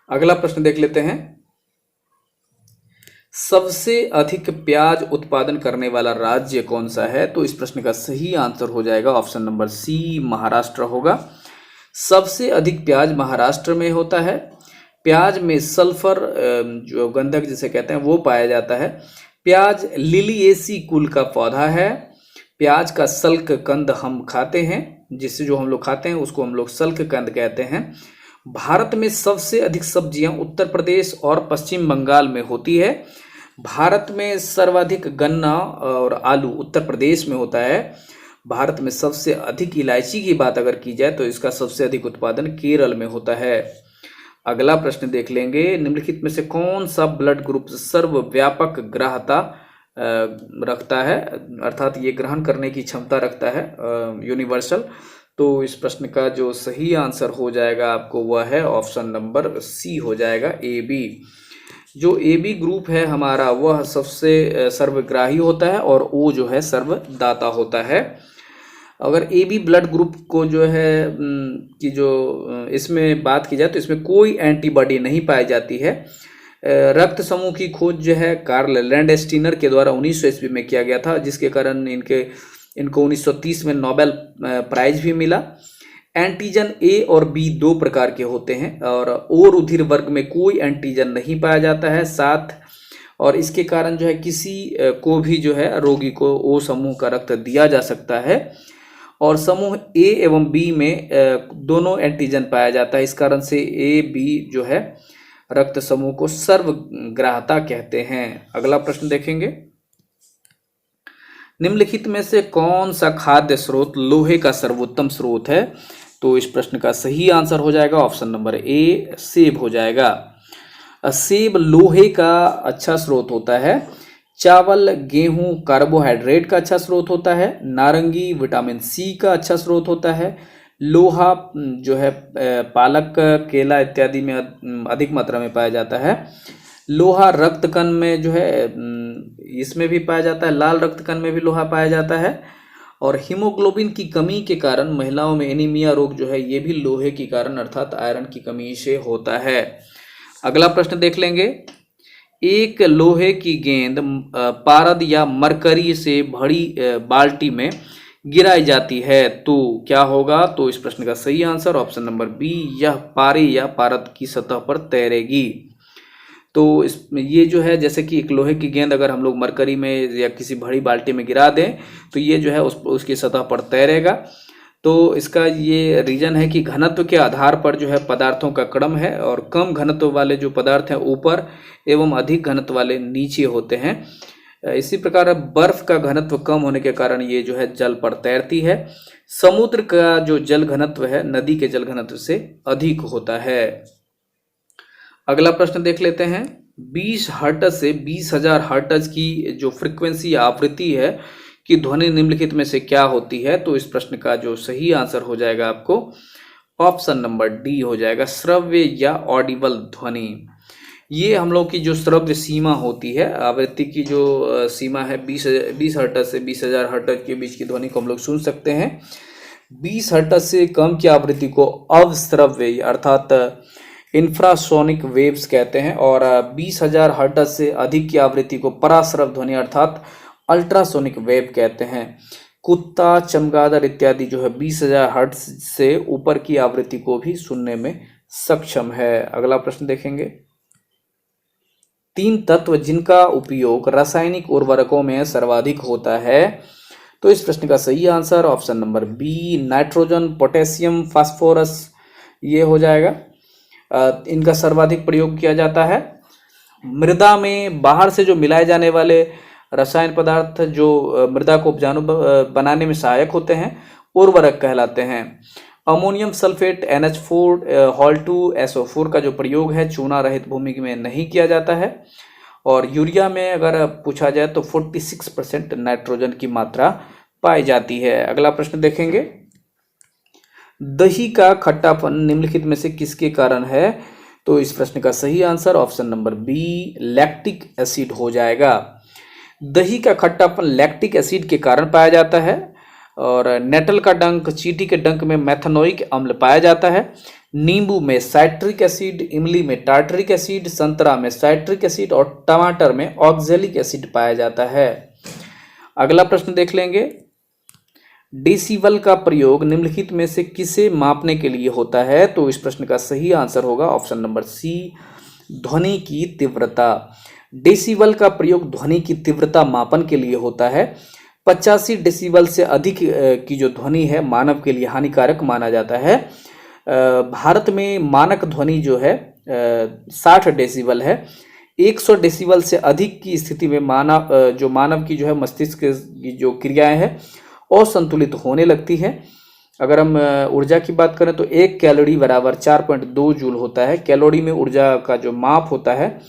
अगला प्रश्न देख लेते हैं, सबसे अधिक प्याज उत्पादन करने वाला राज्य कौन सा है? तो इस प्रश्न का सही आंसर हो जाएगा ऑप्शन नंबर सी, महाराष्ट्र होगा। सबसे अधिक प्याज महाराष्ट्र में होता है। प्याज में सल्फर जो गंधक जिसे कहते हैं वो पाया जाता है। प्याज लिलिएसी कुल का पौधा है। प्याज का सल्क कंद हम खाते हैं, जिससे जो हम लोग खाते हैं उसको हम लोग सल्क कंद कहते हैं। भारत में सबसे अधिक सब्जियां उत्तर प्रदेश और पश्चिम बंगाल में होती है। भारत में सर्वाधिक गन्ना और आलू उत्तर प्रदेश में होता है। भारत में सबसे अधिक इलायची की बात अगर की जाए तो इसका सबसे अधिक उत्पादन केरल में होता है। अगला प्रश्न देख लेंगे, निम्नलिखित में से कौन सा ब्लड ग्रुप सर्वव्यापक ग्राह्यता रखता है, अर्थात ये ग्रहण करने की क्षमता रखता है, यूनिवर्सल। तो इस प्रश्न का जो सही आंसर हो जाएगा आपको वह है ऑप्शन नंबर सी हो जाएगा, ए बी। जो ए बी ग्रुप है हमारा वह सबसे सर्वग्राही होता है और ओ जो है सर्वदाता होता है। अगर ए बी ब्लड ग्रुप को जो है कि जो इसमें बात की जाए तो इसमें कोई एंटीबॉडी नहीं पाई जाती है। रक्त समूह की खोज जो है कार्ल लैंडस्टीनर के द्वारा 1900 ईस्वी में किया गया था, जिसके कारण इनको 1930 में नोबेल प्राइज भी मिला। एंटीजन ए और बी दो प्रकार के होते हैं और ओ रुधिर वर्ग में कोई एंटीजन नहीं पाया जाता है साथ, और इसके कारण जो है किसी को भी जो है रोगी को ओ समूह का रक्त दिया जा सकता है। और समूह ए एवं बी में दोनों एंटीजन पाया जाता है, इस कारण से ए बी जो है रक्त समूह को सर्वग्राह्यता कहते हैं। अगला प्रश्न देखेंगे, निम्नलिखित में से कौन सा खाद्य स्रोत लोहे का सर्वोत्तम स्रोत है? तो इस प्रश्न का सही आंसर हो जाएगा ऑप्शन नंबर ए, सेब हो जाएगा। सेब लोहे का अच्छा स्रोत होता है। चावल गेहूं कार्बोहाइड्रेट का अच्छा स्रोत होता है। नारंगी विटामिन सी का अच्छा स्रोत होता है। लोहा जो है पालक केला इत्यादि में अधिक मात्रा में पाया जाता है। लोहा रक्त कण में जो है इसमें भी पाया जाता है, लाल रक्त कण में भी लोहा पाया जाता है। और हीमोग्लोबिन की कमी के कारण महिलाओं में एनीमिया रोग जो है ये भी लोहे के कारण अर्थात आयरन की कमी से होता है। अगला प्रश्न देख लेंगे, एक लोहे की गेंद पारद या मरकरी से भरी बाल्टी में गिराई जाती है तो क्या होगा? तो इस प्रश्न का सही आंसर ऑप्शन नंबर बी, यह पारे या पारद की सतह पर तैरेगी। तो ये जो है जैसे कि एक लोहे की गेंद अगर हम लोग मरकरी में या किसी बड़ी बाल्टी में गिरा दें तो ये जो है उसकी सतह पर तैरेगा। तो इसका ये रीजन है कि घनत्व के आधार पर जो है पदार्थों का क्रम है और कम घनत्व वाले जो पदार्थ हैं ऊपर एवं अधिक घनत्व वाले नीचे होते हैं। इसी प्रकार बर्फ का घनत्व कम होने के कारण ये जो है जल पर तैरती है। समुद्र का जो जल घनत्व है नदी के जल घनत्व से अधिक होता है। अगला प्रश्न देख लेते हैं, 20 हर्ट्ज से 20,000 हर्ट्ज की जो फ्रीक्वेंसी आवृत्ति है कि ध्वनि निम्नलिखित में से क्या होती है? तो इस प्रश्न का जो सही आंसर हो जाएगा आपको ऑप्शन नंबर डी हो जाएगा, श्रव्य या ऑडिबल ध्वनि। ये हम लोग की जो श्रव्य सीमा होती है, आवृत्ति की जो सीमा है 20 हर्ट्ज से 20,000 हर्ट्ज के बीच की ध्वनि को हम लोग सुन सकते हैं। 20 हर्ट्ज से कम की आवृत्ति को अवश्रव्य अर्थात इंफ्रासोनिक वेव्स कहते हैं और 20,000 हर्ट्ज से अधिक की आवृत्ति को पराश्रव ध्वनि अर्थात अल्ट्रासोनिक वेव कहते हैं। कुत्ता, चमगादड़ इत्यादि जो है 20,000 हर्ट्ज से ऊपर की आवृत्ति को भी सुनने में सक्षम है। अगला प्रश्न देखेंगे, 3 तत्व जिनका उपयोग रासायनिक उर्वरकों में सर्वाधिक होता है। तो इस प्रश्न का सही answer option number B, nitrogen, potassium, phosphorus ये हो जाएगा। इनका सर्वाधिक प्रयोग किया जाता है। मृदा में बाहर से जो मिलाए जाने वाले रसायन पदार्थ जो मृदा को उपजाऊ बनाने में सहायक होते हैं उर्वरक कहलाते हैं। अमोनियम सल्फेट NH4 Hal2SO4 का जो प्रयोग है चूना रहित भूमि में नहीं किया जाता है। और यूरिया में अगर पूछा जाए तो 46% नाइट्रोजन की मात्रा पाई जाती है। अगला प्रश्न देखेंगे, दही का खट्टापन निम्नलिखित में से किसके कारण है? तो इस प्रश्न का सही answer option number B, lactic acid हो जाएगा। दही का खट्टापन लैक्टिक एसिड के कारण पाया जाता है। और नेटल का डंक, चींटी के डंक में मेथनोइक अम्ल पाया जाता है। नींबू में साइट्रिक एसिड, इमली में टार्टरिक एसिड, संतरा में साइट्रिक एसिड और टमाटर में ऑक्जेलिक एसिड पाया जाता है। अगला प्रश्न देख लेंगे, डेसिबल का प्रयोग निम्नलिखित में से किसे मापने के लिए होता है? तो इस प्रश्न का सही आंसर होगा ऑप्शन नंबर सी, ध्वनि की तीव्रता। डेसिबल का प्रयोग ध्वनि की तीव्रता मापन के लिए होता है। 85 डेसिबल से अधिक की जो ध्वनि है मानव के लिए हानिकारक माना जाता है। भारत में मानक ध्वनि जो है 60 डेसिबल है। 100 डेसिबल से अधिक की स्थिति में मानव की जो है मस्तिष्क की जो क्रियाएं हैं असंतुलित होने लगती है। अगर हम ऊर्जा की बात करें तो 1 कैलोरी बराबर 4.2 जूल होता है। कैलोरी में ऊर्जा का जो माप होता है।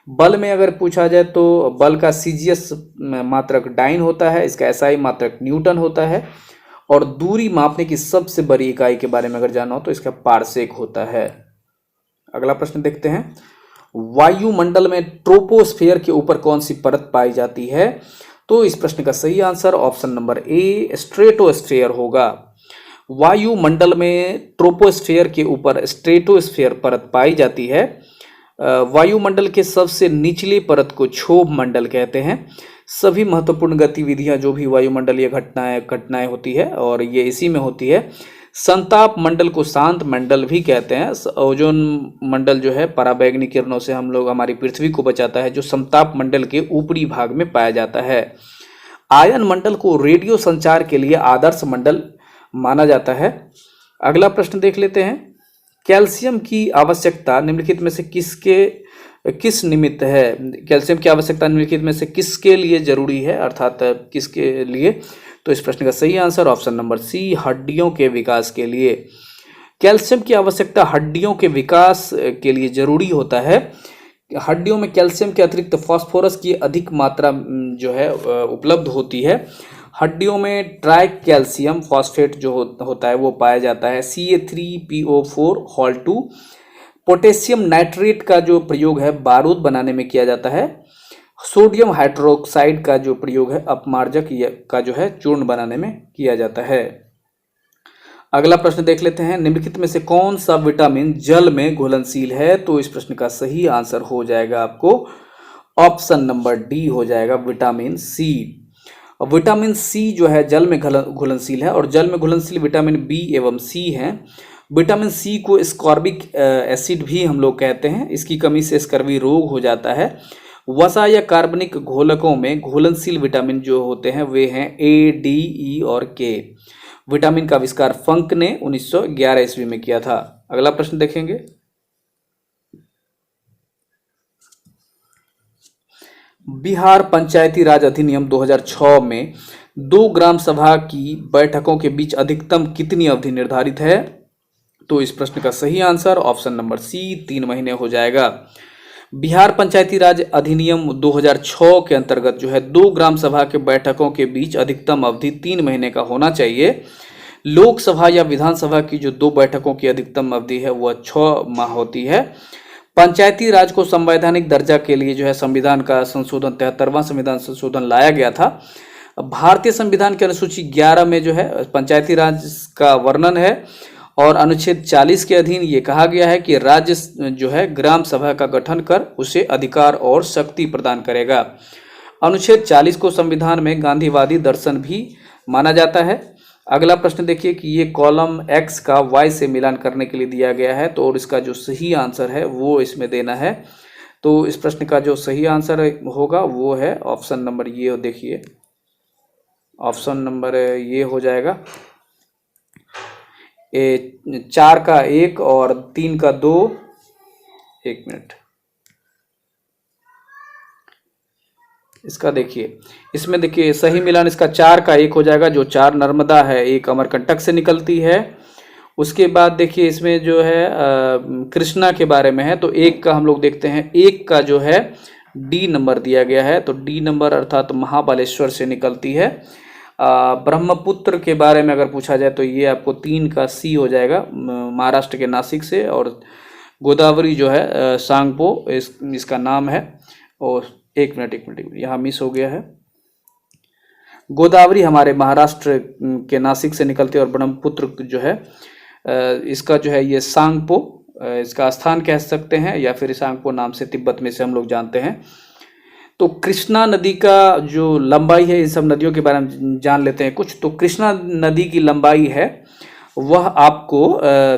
बल में अगर पूछा जाए तो बल का सीजीएस मात्रक डाइन होता है, इसका एसआई मात्रक न्यूटन होता है। और दूरी मापने की सबसे बड़ी इकाई के बारे में अगर जानना हो तो इसका पारसेक होता है। अगला प्रश्न देखते हैं, वायुमंडल में ट्रोपोस्फेयर के ऊपर कौन सी परत पाई जाती है? तो इस प्रश्न का सही answer option number A stratosphere होगा। वायुमंडल में ट्रोपोस्फेयर के ऊपर स्ट्रेटोस्फेयर परत पाई जाती है। वायुमंडल के सबसे निचली परत को क्षोभ मंडल कहते हैं। सभी महत्वपूर्ण गतिविधियां जो भी वायुमंडलीय घटनाएं होती है और ये इसी में होती है। संताप मंडल को शांत मंडल भी कहते हैं। ओजोन मंडल जो है पराबैंगनी किरणों से हमारी पृथ्वी को बचाता है, जो संताप मंडल के ऊपरी भाग में पाया जाता है। आयन मंडल को रेडियो संचार के लिए आदर्श मंडल माना जाता है। अगला प्रश्न देख लेते हैं, कैल्शियम की आवश्यकता निम्नलिखित में से किस निमित्त है? कैल्शियम की आवश्यकता निम्नलिखित में से किसके लिए जरूरी है, अर्थात किसके लिए? तो इस प्रश्न का सही आंसर ऑप्शन नंबर सी हड्डियों के विकास के लिए। कैल्शियम की आवश्यकता हड्डियों के विकास के लिए जरूरी होता है। हड्डियों में कैल्शियम के अतिरिक्त फास्फोरस की अधिक मात्रा जो है उपलब्ध होती है। हड्डियों में ट्राई कैल्शियम फॉस्फेट जो होता है वो पाया जाता है। Ca3PO4 पोटेशियम नाइट्रेट का जो प्रयोग है बारूद बनाने में किया जाता है। सोडियम हाइड्रोक्साइड का जो प्रयोग है अपमार्जक का जो है चूर्ण बनाने में किया जाता है। अगला प्रश्न देख लेते हैं, निम्नलिखित में से कौन सा विटामिन जल में घुलनशील है? तो इस प्रश्न का सही आंसर हो जाएगा आपको ऑप्शन नंबर डी हो जाएगा विटामिन सी। विटामिन सी जो है जल में घुलनशील है और जल में घुलनशील विटामिन बी एवं सी है। विटामिन सी को स्कॉर्बिक एसिड भी हम लोग कहते हैं। इसकी कमी से स्कर्वी रोग हो जाता है। वसा या कार्बनिक घोलकों में घुलनशील विटामिन जो होते हैं वे हैं ए, डी, ई और के। विटामिन का आविष्कार फंक ने 1911 ईस्वी में किया था। अगला प्रश्न देखेंगे, बिहार पंचायती राज अधिनियम 2006 में 2 ग्राम सभा की बैठकों के बीच अधिकतम कितनी अवधि निर्धारित है? तो इस प्रश्न का सही आंसर ऑप्शन नंबर सी 3 महीने हो जाएगा। बिहार पंचायती राज अधिनियम 2006 के अंतर्गत जो है 2 ग्राम सभा के बैठकों के बीच अधिकतम अवधि 3 महीने का होना चाहिए। लोकसभा या विधानसभा की जो 2 बैठकों की अधिकतम अवधि है वह 6 माह होती है। पंचायती राज को संवैधानिक दर्जा के लिए जो है संविधान का संशोधन 73वां संविधान संशोधन लाया गया था। भारतीय संविधान के अनुसूची 11 में जो है पंचायती राज का वर्णन है और अनुच्छेद 40 के अधीन ये कहा गया है कि राज्य जो है ग्राम सभा का गठन कर उसे अधिकार और शक्ति प्रदान करेगा। अनुच्छेद 40 को संविधान में गांधीवादी दर्शन भी माना जाता है। अगला प्रश्न देखिए कि ये कॉलम x का y से मिलान करने के लिए दिया गया है, तो और इसका जो सही आंसर है वो इसमें देना है। तो इस प्रश्न का जो सही आंसर होगा वो है ऑप्शन नंबर ये, देखिए ऑप्शन नंबर ये हो जाएगा 4 का 1 और 3 का 2। 1 मिनट, इसका देखिए, इसमें देखिए सही मिलान इसका 4 का 1 हो जाएगा। जो 4 नर्मदा है 1 अमरकंटक से निकलती है। उसके बाद देखिए इसमें जो है कृष्णा के बारे में है, तो 1 का हम लोग देखते हैं। 1 का जो है डी नंबर दिया गया है, तो डी नंबर अर्थात महाबलेश्वर से निकलती है। ब्रह्मपुत्र के बारे में अगर पूछा जाए तो ये आपको 3 का सी हो जाएगा, महाराष्ट्र के नासिक से। और गोदावरी जो है सांगपो इसका नाम है। और एक मिनट यहाँ मिस हो गया है। गोदावरी हमारे महाराष्ट्र के नासिक से निकलती है और ब्रह्मपुत्र जो है इसका जो है ये सांगपो इसका स्थान कह सकते हैं, या फिर सांगपो नाम से तिब्बत में से हम लोग जानते हैं। तो कृष्णा नदी का जो लंबाई है, इन सब नदियों के बारे में जान लेते हैं कुछ। तो कृष्णा नदी की लंबाई है वह आपको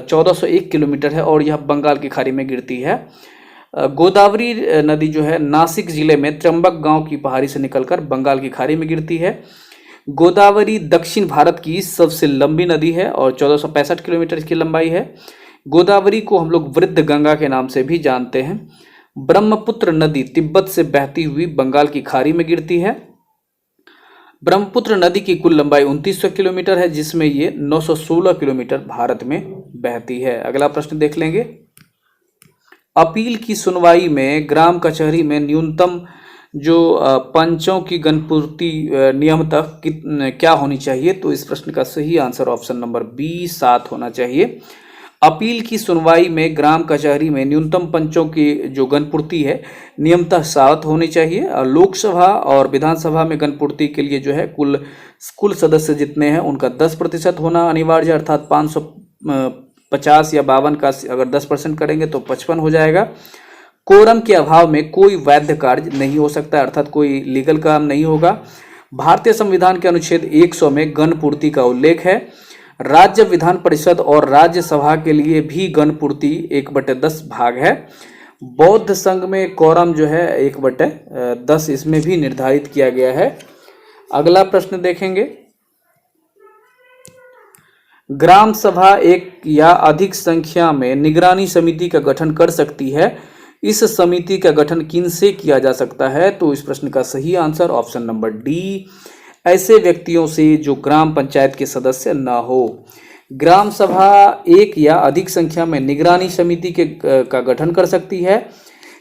1401 किलोमीटर है और यह बंगाल की खाड़ी में गिरती है। गोदावरी नदी जो है नासिक जिले में त्र्यंबक गांव की पहाड़ी से निकलकर बंगाल की खाड़ी में गिरती है। गोदावरी दक्षिण भारत की सबसे लंबी नदी है और 1465 किलोमीटर इसकी लंबाई है। गोदावरी को हम लोग वृद्ध गंगा के नाम से भी जानते हैं। ब्रह्मपुत्र नदी तिब्बत से बहती हुई बंगाल की खाड़ी में गिरती है। ब्रह्मपुत्र नदी की कुल लंबाई 2900 किलोमीटर है, जिसमें ये 916 किलोमीटर भारत में बहती है। अगला प्रश्न देख लेंगे। अपील की सुनवाई में ग्राम कचहरी में न्यूनतम जो पंचों की गणपूर्ति नियमतः क्या होनी चाहिए? तो इस प्रश्न का सही आंसर ऑप्शन नंबर बी 7 होना चाहिए। अपील की सुनवाई में ग्राम कचहरी में न्यूनतम पंचों की जो गणपूर्ति है नियमतः 7 होनी चाहिए। और लोकसभा और विधानसभा में गणपूर्ति के लिए जो है कुल सदस्य जितने हैं उनका 10% होना अनिवार्य, अर्थात 550 या 52 का अगर 10% करेंगे तो 55 हो जाएगा। कोरम के अभाव में कोई वैध कार्य नहीं हो सकता, अर्थात कोई लीगल काम नहीं होगा। भारतीय संविधान के अनुच्छेद 100 में गणपूर्ति का उल्लेख है। राज्य विधान परिषद और राज्यसभा के लिए भी गणपूर्ति 1/10 भाग है। बौद्ध संघ में कोरम जो है 1/10 इसमें भी निर्धारित किया गया है। अगला प्रश्न देखेंगे। ग्राम सभा एक या अधिक संख्या में निगरानी समिति का गठन कर सकती है। इस समिति का गठन किनसे किया जा सकता है? तो इस प्रश्न का सही आंसर ऑप्शन नंबर डी, ऐसे व्यक्तियों से जो ग्राम पंचायत के सदस्य न हो। ग्राम सभा एक या अधिक संख्या में निगरानी समिति का गठन कर सकती है।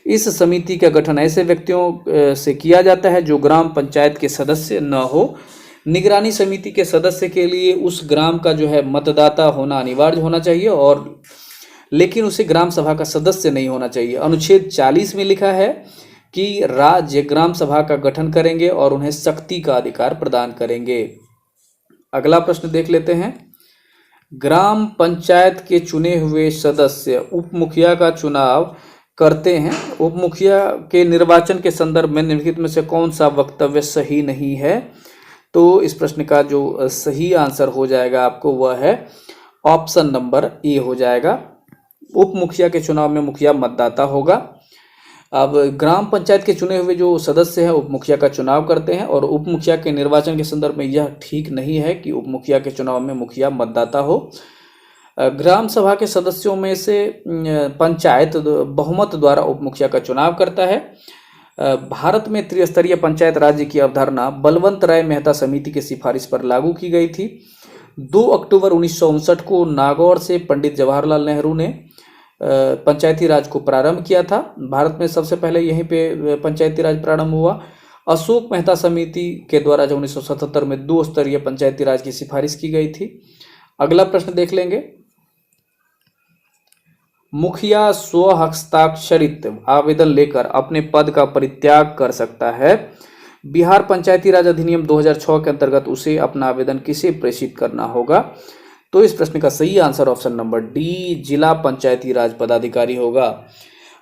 इस समिति का गठन ऐसे व्यक्तियों से किया जाता है जो ग्राम पंचायत के सदस्य न हो। निगरानी समिति के सदस्य के लिए उस ग्राम का जो है मतदाता होना अनिवार्य होना चाहिए, और लेकिन उसे ग्राम सभा का सदस्य नहीं होना चाहिए। अनुच्छेद 40 में लिखा है कि राज्य ग्राम सभा का गठन करेंगे और उन्हें शक्ति का अधिकार प्रदान करेंगे। अगला प्रश्न देख लेते हैं। ग्राम पंचायत के चुने हुए सदस्य उप मुखिया का चुनाव करते हैं। उप मुखिया के निर्वाचन के संदर्भ में निम्नलिखित में से कौन सा वक्तव्य सही नहीं है? तो इस प्रश्न का जो सही आंसर हो जाएगा आपको वह है ऑप्शन नंबर ए हो जाएगा। उप मुखिया के चुनाव में मुखिया मतदाता होगा। अब ग्राम पंचायत के चुने हुए जो सदस्य हैं उप मुखिया का चुनाव करते हैं, और उप मुखिया के निर्वाचन के संदर्भ में यह ठीक नहीं है कि उप मुखिया के चुनाव में मुखिया मतदाता हो। ग्राम सभा के सदस्यों में से पंचायत बहुमत द्वारा उप मुखिया का चुनाव करता है। भारत में त्रिस्तरीय पंचायत राज्य की अवधारणा बलवंत राय मेहता समिति की सिफारिश पर लागू की गई थी। 2 अक्टूबर 1959 को नागौर से पंडित जवाहरलाल नेहरू ने पंचायती राज को प्रारंभ किया था। भारत में सबसे पहले यहीं पे पंचायती राज प्रारंभ हुआ। अशोक मेहता समिति के द्वारा जो 1977 में 2 स्तरीय पंचायती राज की सिफारिश की गई थी। अगला प्रश्न देख लेंगे। मुखिया स्व हस्ताक्षरित आवेदन लेकर अपने पद का परित्याग कर सकता है। बिहार पंचायती राज अधिनियम 2006 के अंतर्गत उसे अपना आवेदन किसे प्रेषित करना होगा? तो इस प्रश्न का सही आंसर ऑप्शन नंबर डी, जिला पंचायती राज पदाधिकारी होगा।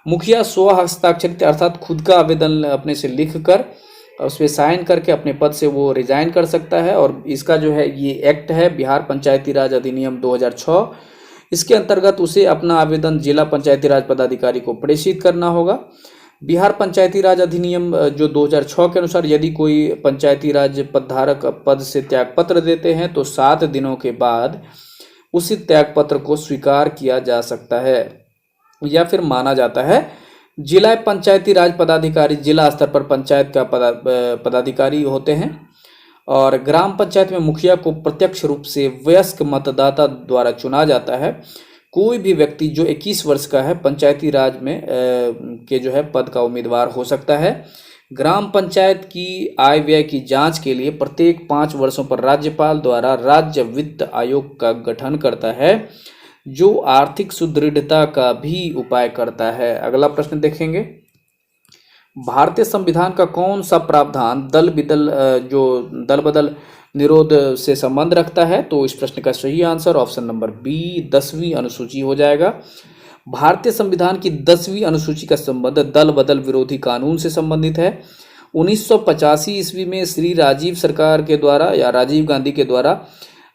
मुखिया स्व हस्ताक्षरित अर्थात खुद का आवेदन अपने से लिख कर उस पर साइन करके अपने पद से वो रिजाइन कर सकता है, और इसका जो है ये एक्ट है बिहार पंचायती राज अधिनियम 2006। इसके अंतर्गत उसे अपना आवेदन जिला पंचायती राज पदाधिकारी को प्रेषित करना होगा। बिहार पंचायती राज अधिनियम जो 2006 के अनुसार यदि कोई पंचायती राज पदधारक पद से त्यागपत्र देते हैं तो 7 दिनों के बाद उसी त्यागपत्र को स्वीकार किया जा सकता है या फिर माना जाता है। जिला पंचायती राज पदाधिकारी जिला स्तर पर पंचायत का पदाधिकारी होते हैं, और ग्राम पंचायत में मुखिया को प्रत्यक्ष रूप से वयस्क मतदाता द्वारा चुना जाता है। कोई भी व्यक्ति जो 21 वर्ष का है पंचायती राज में के जो है पद का उम्मीदवार हो सकता है। ग्राम पंचायत की आय व्यय की जांच के लिए प्रत्येक 5 वर्षों पर राज्यपाल द्वारा राज्य वित्त आयोग का गठन करता है, जो आर्थिक सुदृढ़ता का भी उपाय करता है। अगला प्रश्न देखेंगे। भारतीय संविधान का कौन सा प्रावधान दल बदल निरोध से संबंध रखता है? तो इस प्रश्न का सही आंसर ऑप्शन नंबर बी, 10वीं अनुसूची हो जाएगा। भारतीय संविधान की 10वीं अनुसूची का संबंध दल बदल विरोधी कानून से संबंधित है। 1985 ईस्वी में श्री राजीव सरकार के द्वारा या राजीव गांधी के द्वारा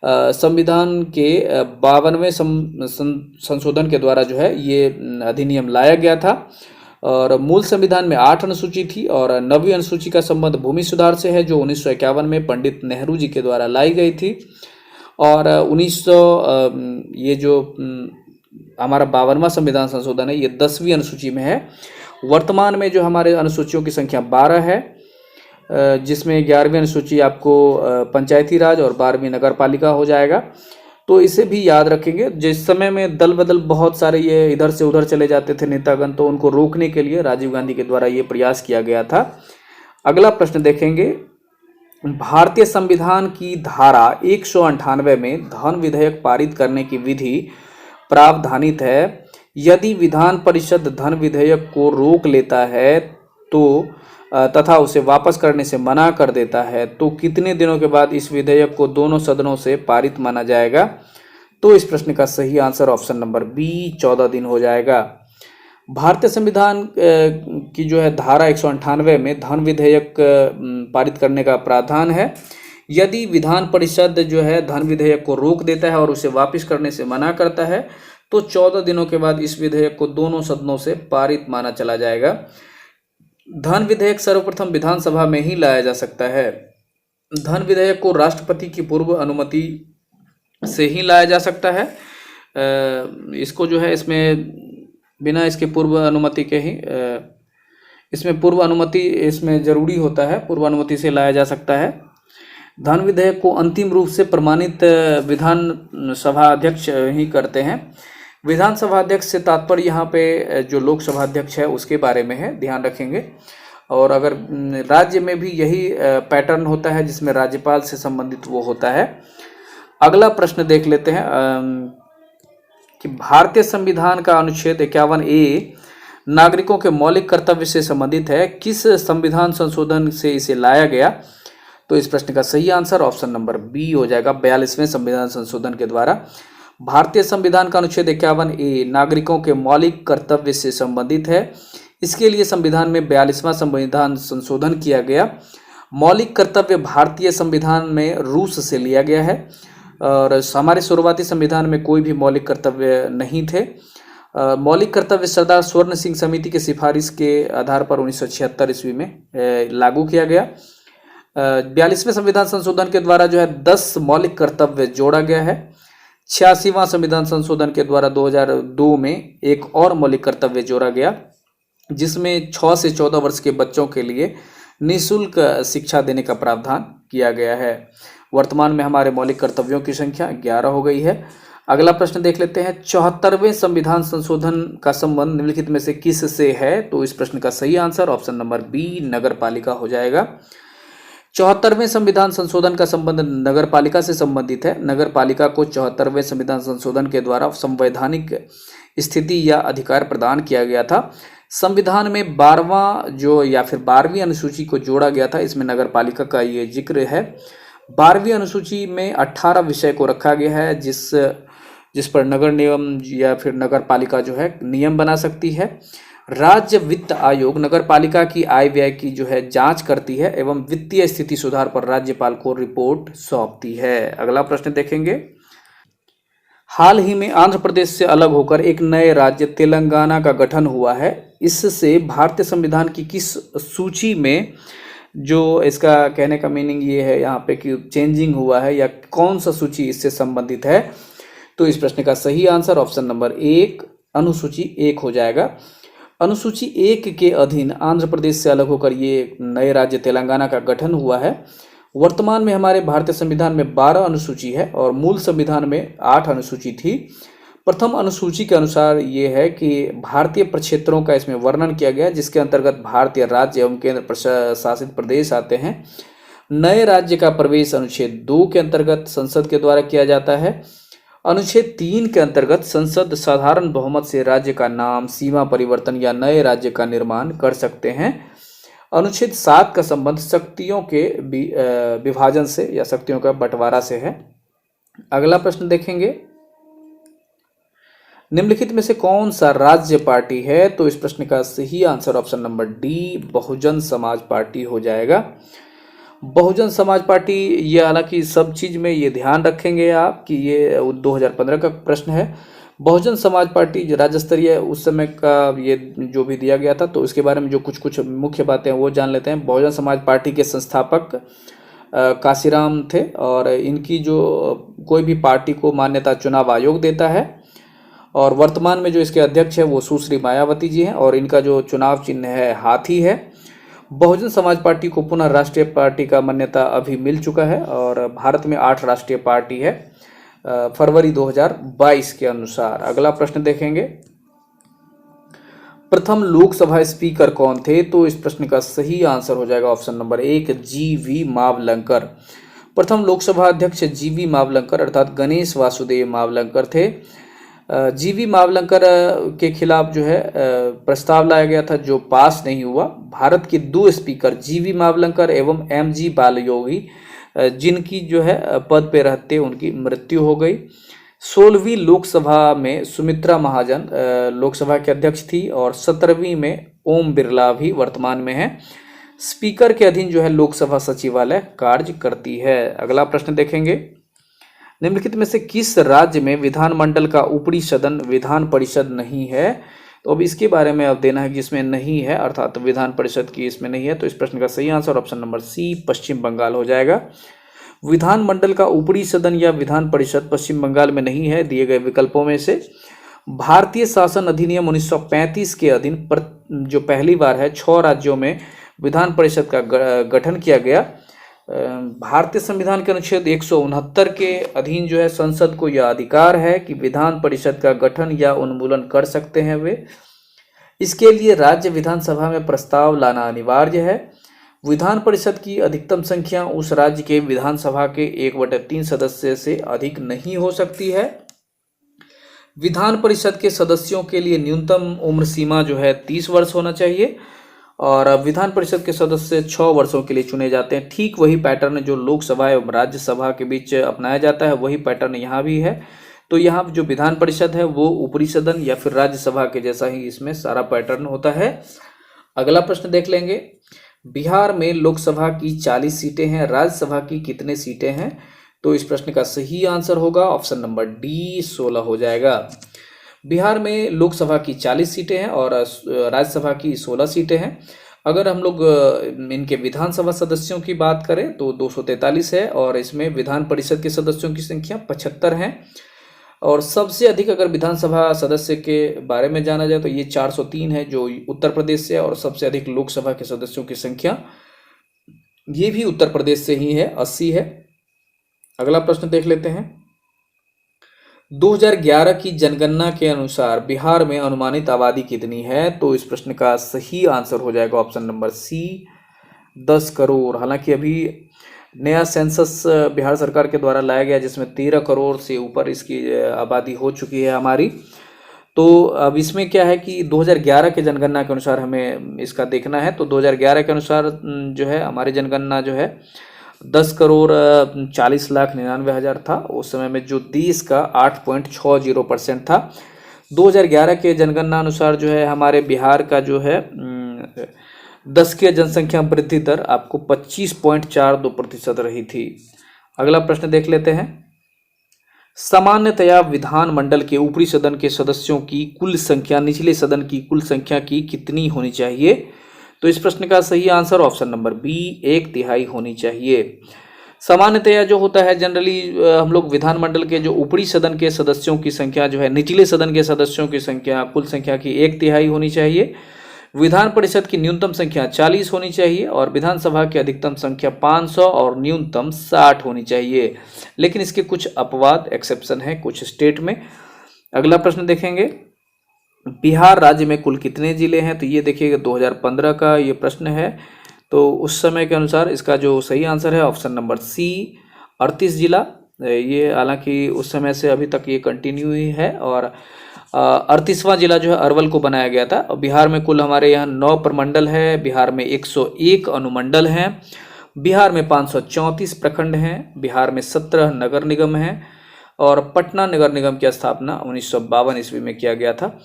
संविधान के 52वें संशोधन के द्वारा जो है ये अधिनियम लाया गया था। और मूल संविधान में 8 अनुसूची थी और 9वीं अनुसूची का संबंध भूमि सुधार से है, जो 1951 में पंडित नेहरू जी के द्वारा लाई गई थी। और 1900 ये जो हमारा 52वां संविधान संशोधन है, ये 10वीं अनुसूची में है। वर्तमान में जो हमारे अनुसूचियों की संख्या 12 है, जिसमें 11वीं अनुसूची आपको पंचायती राज और 12वीं नगर पालिका हो जाएगा। तो इसे भी याद रखेंगे। जिस समय में दल बदल बहुत सारे ये इधर से उधर चले जाते थे नेतागण, तो उनको रोकने के लिए राजीव गांधी के द्वारा ये प्रयास किया गया था। अगला प्रश्न देखेंगे, भारतीय संविधान की धारा 198 में धन विधेयक पारित करने की विधि प्रावधानित है। यदि विधान परिषद धन विधेयक को रोक लेता है तो तथा उसे वापस करने से मना कर देता है, तो कितने दिनों के बाद इस विधेयक को दोनों सदनों से पारित माना जाएगा? तो इस प्रश्न का सही आंसर ऑप्शन नंबर बी 14 दिन हो जाएगा। भारतीय संविधान की जो है धारा 198 में धन विधेयक पारित करने का प्रावधान है। यदि विधान परिषद जो है धन विधेयक को रोक देता है और उसे वापस करने से मना करता है, तो 14 दिनों के बाद इस विधेयक को दोनों सदनों से पारित माना चला जाएगा। धन विधेयक सर्वप्रथम विधानसभा में ही लाया जा सकता है। धन विधेयक को राष्ट्रपति की पूर्व अनुमति से ही लाया जा सकता है। इसको जो है इसमें बिना इसके पूर्व अनुमति के ही इसमें पूर्व अनुमति इसमें जरूरी होता है, पूर्व अनुमति से लाया जा सकता है। धन विधेयक को अंतिम रूप से प्रमाणित विधानसभा अध्यक्ष ही करते हैं। विधानसभा अध्यक्ष से तात्पर्य यहाँ पे जो लोकसभा अध्यक्ष है उसके बारे में है, ध्यान रखेंगे। और अगर राज्य में भी यही पैटर्न होता है जिसमें राज्यपाल से संबंधित वो होता है। अगला प्रश्न देख लेते हैं कि भारतीय संविधान का अनुच्छेद 51A नागरिकों के मौलिक कर्तव्य से संबंधित है। किस संविधान संशोधन से इसे लाया गया? तो इस प्रश्न का सही आंसर ऑप्शन नंबर बी हो जाएगा, 42वें संविधान संशोधन के द्वारा। भारतीय संविधान का अनुच्छेद 51A नागरिकों के मौलिक कर्तव्य से संबंधित है। इसके लिए संविधान में 42वां संविधान संशोधन किया गया। मौलिक कर्तव्य भारतीय संविधान में रूस से लिया गया है और हमारे शुरुआती संविधान में कोई भी मौलिक कर्तव्य नहीं थे। मौलिक कर्तव्य सरदार स्वर्ण सिंह समिति के सिफारिश के आधार पर 1976 ईस्वी में लागू किया गया। 42वें संविधान संशोधन के द्वारा जो है 10 मौलिक कर्तव्य जोड़ा गया है। 86वां संविधान संशोधन के द्वारा 2002 में एक और मौलिक कर्तव्य जोड़ा गया, जिसमें 6 से 14 वर्ष के बच्चों के लिए निःशुल्क शिक्षा देने का प्रावधान किया गया है। वर्तमान में हमारे मौलिक कर्तव्यों की संख्या 11 हो गई है। अगला प्रश्न देख लेते हैं, 74वें संविधान संशोधन का संबंध निम्नलिखित में से किस से है? तो इस प्रश्न का सही आंसर ऑप्शन नंबर बी नगर पालिका हो जाएगा। 74वें संविधान संशोधन का संबंध नगर पालिका से संबंधित है। नगर पालिका को 74वें संविधान संशोधन के द्वारा संवैधानिक स्थिति या अधिकार प्रदान किया गया था। संविधान में 12वीं अनुसूची को जोड़ा गया था। इसमें नगर पालिका का ये जिक्र है। 12वीं अनुसूची में 18 विषय को रखा गया है, जिस पर नगर निगम या फिर नगर पालिका जो है नियम बना सकती है। राज्य वित्त आयोग नगर पालिका की आय व्यय की जो है जांच करती है एवं वित्तीय स्थिति सुधार पर राज्यपाल को रिपोर्ट सौंपती है। अगला प्रश्न देखेंगे, हाल ही में आंध्र प्रदेश से अलग होकर एक नए राज्य तेलंगाना का गठन हुआ है। इससे भारतीय संविधान की किस सूची में, जो इसका कहने का मीनिंग ये है यहाँ पे कि चेंजिंग हुआ है, या कौन सा सूची इससे संबंधित है? तो इस प्रश्न का सही आंसर ऑप्शन नंबर 1 अनुसूची 1 हो जाएगा। अनुसूची 1 के अधीन आंध्र प्रदेश से अलग होकर ये नए राज्य तेलंगाना का गठन हुआ है। वर्तमान में हमारे भारतीय संविधान में 12 अनुसूची है और मूल संविधान में 8 अनुसूची थी। प्रथम अनुसूची के अनुसार ये है कि भारतीय प्रक्षेत्रों का इसमें वर्णन किया गया है, जिसके अंतर्गत भारतीय राज्य एवं केंद्र शासित प्रदेश आते हैं। नए राज्य का प्रवेश अनुच्छेद 2 के अंतर्गत संसद के द्वारा किया जाता है। अनुच्छेद 3 के अंतर्गत संसद साधारण बहुमत से राज्य का नाम, सीमा परिवर्तन या नए राज्य का निर्माण कर सकते हैं। अनुच्छेद 7 का संबंध शक्तियों के विभाजन से या शक्तियों का बंटवारा से है। अगला प्रश्न देखेंगे, निम्नलिखित में से कौन सा राज्य पार्टी है? तो इस प्रश्न का सही answer option number D Bahujan Samaj party हो जाएगा। बहुजन समाज पार्टी, ये हालांकि सब चीज में ये ध्यान रखेंगे आप कि ये 2015 का प्रश्न है। बहुजन समाज पार्टी जो राज्य स्तरीय उस समय का ये जो भी दिया गया था, तो इसके बारे में जो कुछ कुछ मुख्य बातें हैं वो जान लेते हैं। बहुजन समाज पार्टी के संस्थापक काशीराम थे और इनकी जो कोई भी पार्टी को मान्यता चुनाव आयोग देता है और वर्तमान में जो इसके अध्यक्ष है वो सुश्री मायावती जी हैं और इनका जो चुनाव चिन्ह है हाथी है। बहुजन समाज पार्टी को पुनः राष्ट्रीय पार्टी का मान्यता अभी मिल चुका है और भारत में 8 राष्ट्रीय पार्टी है फरवरी 2022 के अनुसार। अगला प्रश्न देखेंगे, प्रथम लोकसभा स्पीकर कौन थे? तो इस प्रश्न का सही आंसर हो जाएगा ऑप्शन नंबर 1 जी.वी. मावलंकर। प्रथम लोकसभा अध्यक्ष जी.वी. मावलंकर अर्थात गणेश वासुदेव मावलंकर थे। जी.वी. मावलंकर के खिलाफ जो है प्रस्ताव लाया गया था जो पास नहीं हुआ। भारत के 2 स्पीकर जी.वी. मावलंकर एवं एम.जी. बालयोगी जिनकी जो है पद पे रहते उनकी मृत्यु हो गई। 16वीं लोकसभा में सुमित्रा महाजन लोकसभा के अध्यक्ष थी और 17वीं में ओम बिरला भी वर्तमान में है। स्पीकर के अधीन जो है लोकसभा सचिवालय कार्य करती है। अगला प्रश्न देखेंगे, निम्नलिखित में से किस राज्य में विधानमंडल का ऊपरी सदन विधान परिषद नहीं है? तो अब इसके बारे में अब देना है कि इसमें नहीं है, अर्थात विधान परिषद की इसमें नहीं है। तो इस प्रश्न का सही आंसर ऑप्शन नंबर सी पश्चिम बंगाल हो जाएगा। विधानमंडल का ऊपरी सदन या विधान परिषद पश्चिम बंगाल में नहीं है दिए गए विकल्पों में से। भारतीय शासन अधिनियम 1935 के अधीन जो पहली बार है 6 राज्यों में विधान परिषद का गठन किया गया। भारतीय संविधान के अनुच्छेद 169 के अधीन जो है संसद को यह अधिकार है कि विधान परिषद का गठन या उन्मूलन कर सकते हैं वे। इसके लिए राज्य विधानसभा में प्रस्ताव लाना अनिवार्य है। विधान परिषद की अधिकतम संख्या उस राज्य के विधानसभा के 1/3 सदस्य से अधिक नहीं हो सकती है। विधान परिषद के सदस्यों के लिए न्यूनतम उम्र सीमा जो है 30 वर्ष होना चाहिए और विधान परिषद के सदस्य 6 वर्षों के लिए चुने जाते हैं। ठीक वही पैटर्न जो लोकसभा एवं राज्यसभा के बीच अपनाया जाता है वही पैटर्न यहाँ भी है। तो यहाँ जो विधान परिषद है वो ऊपरी सदन या फिर राज्यसभा के जैसा ही इसमें सारा पैटर्न होता है। अगला प्रश्न देख लेंगे, बिहार में लोकसभा की 40 सीटें हैं, राज्यसभा की कितने सीटें हैं? तो इस प्रश्न का सही आंसर होगा ऑप्शन नंबर डी 16 हो जाएगा। बिहार में लोकसभा की 40 सीटें हैं और राज्यसभा की 16 सीटें हैं। अगर हम लोग इनके विधानसभा सदस्यों की बात करें तो 243 है और इसमें विधान परिषद के सदस्यों की संख्या 75 है। और सबसे अधिक अगर विधानसभा सदस्य के बारे में जाना जाए तो ये 403 है जो उत्तर प्रदेश से है और सबसे अधिक लोकसभा के सदस्यों की संख्या ये भी उत्तर प्रदेश से ही है, 80 है। अगला प्रश्न देख लेते हैं, 2011 की जनगणना के अनुसार बिहार में अनुमानित आबादी कितनी है? तो इस प्रश्न का सही आंसर हो जाएगा ऑप्शन नंबर सी 10 करोड़। हालांकि अभी नया सेंसस बिहार सरकार के द्वारा लाया गया जिसमें 13 करोड़ से ऊपर इसकी आबादी हो चुकी है हमारी। तो अब इसमें क्या है कि 2011 के जनगणना के अनुसार हमें इसका देखना है। तो 2011 के अनुसार जो है हमारी जनगणना जो है 10 करोड़ 40 लाख 99 हज़ार था उस समय में, जो देश का 8.60% था। 2011 के जनगणना अनुसार जो है हमारे बिहार का जो है 10 की जनसंख्या वृद्धि दर आपको 25.42% रही थी। अगला प्रश्न देख लेते हैं, सामान्यतया विधानमंडल के ऊपरी सदन के सदस्यों की कुल संख्या निचले सदन की कुल संख्या की कितनी होनी चाहिए? तो इस प्रश्न का सही आंसर ऑप्शन नंबर बी 1/3 होनी चाहिए। सामान्यतया जो होता है जनरली हम लोग विधानमंडल के जो ऊपरी सदन के सदस्यों की संख्या जो है निचले सदन के सदस्यों की संख्या कुल संख्या की 1/3 होनी चाहिए। विधान परिषद की न्यूनतम संख्या 40 होनी चाहिए और विधानसभा की अधिकतम संख्या 500 और न्यूनतम 60 होनी चाहिए। लेकिन इसके कुछ अपवाद एक्सेप्शन है कुछ स्टेट में। अगला प्रश्न देखेंगे, बिहार राज्य में कुल कितने जिले हैं? तो ये देखिएगा 2015 का ये प्रश्न है। तो उस समय के अनुसार इसका जो सही आंसर है ऑप्शन नंबर सी 38 जिला। ये हालांकि उस समय से अभी तक ये कंटिन्यू ही है और 38वां जिला जो है अरवल को बनाया गया था। और बिहार में कुल हमारे यहाँ 9 प्रमंडल है, बिहार में 101 अनुमंडल हैं, बिहार में 534 प्रखंड हैं, बिहार में 17 नगर निगम हैं और पटना नगर निगम की स्थापना 1952 ईस्वी में किया गया था।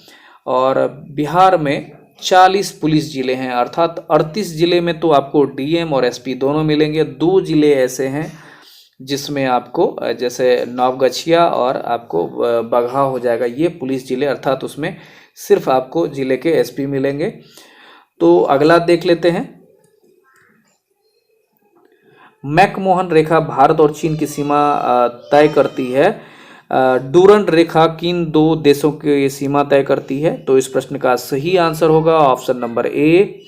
और बिहार में 40 पुलिस जिले हैं, अर्थात 38 जिले में तो आपको डीएम और एसपी दोनों मिलेंगे। 2 जिले ऐसे हैं जिसमें आपको जैसे नवगछिया और आपको बगहा हो जाएगा, ये पुलिस जिले, अर्थात उसमें सिर्फ आपको जिले के एसपी मिलेंगे। तो अगला देख लेते हैं। मैकमोहन रेखा भारत और चीन की सीमा तय करती है। डूरंड रेखा किन दो देशों की सीमा तय करती है? तो इस प्रश्न का सही आंसर होगा ऑप्शन नंबर ए,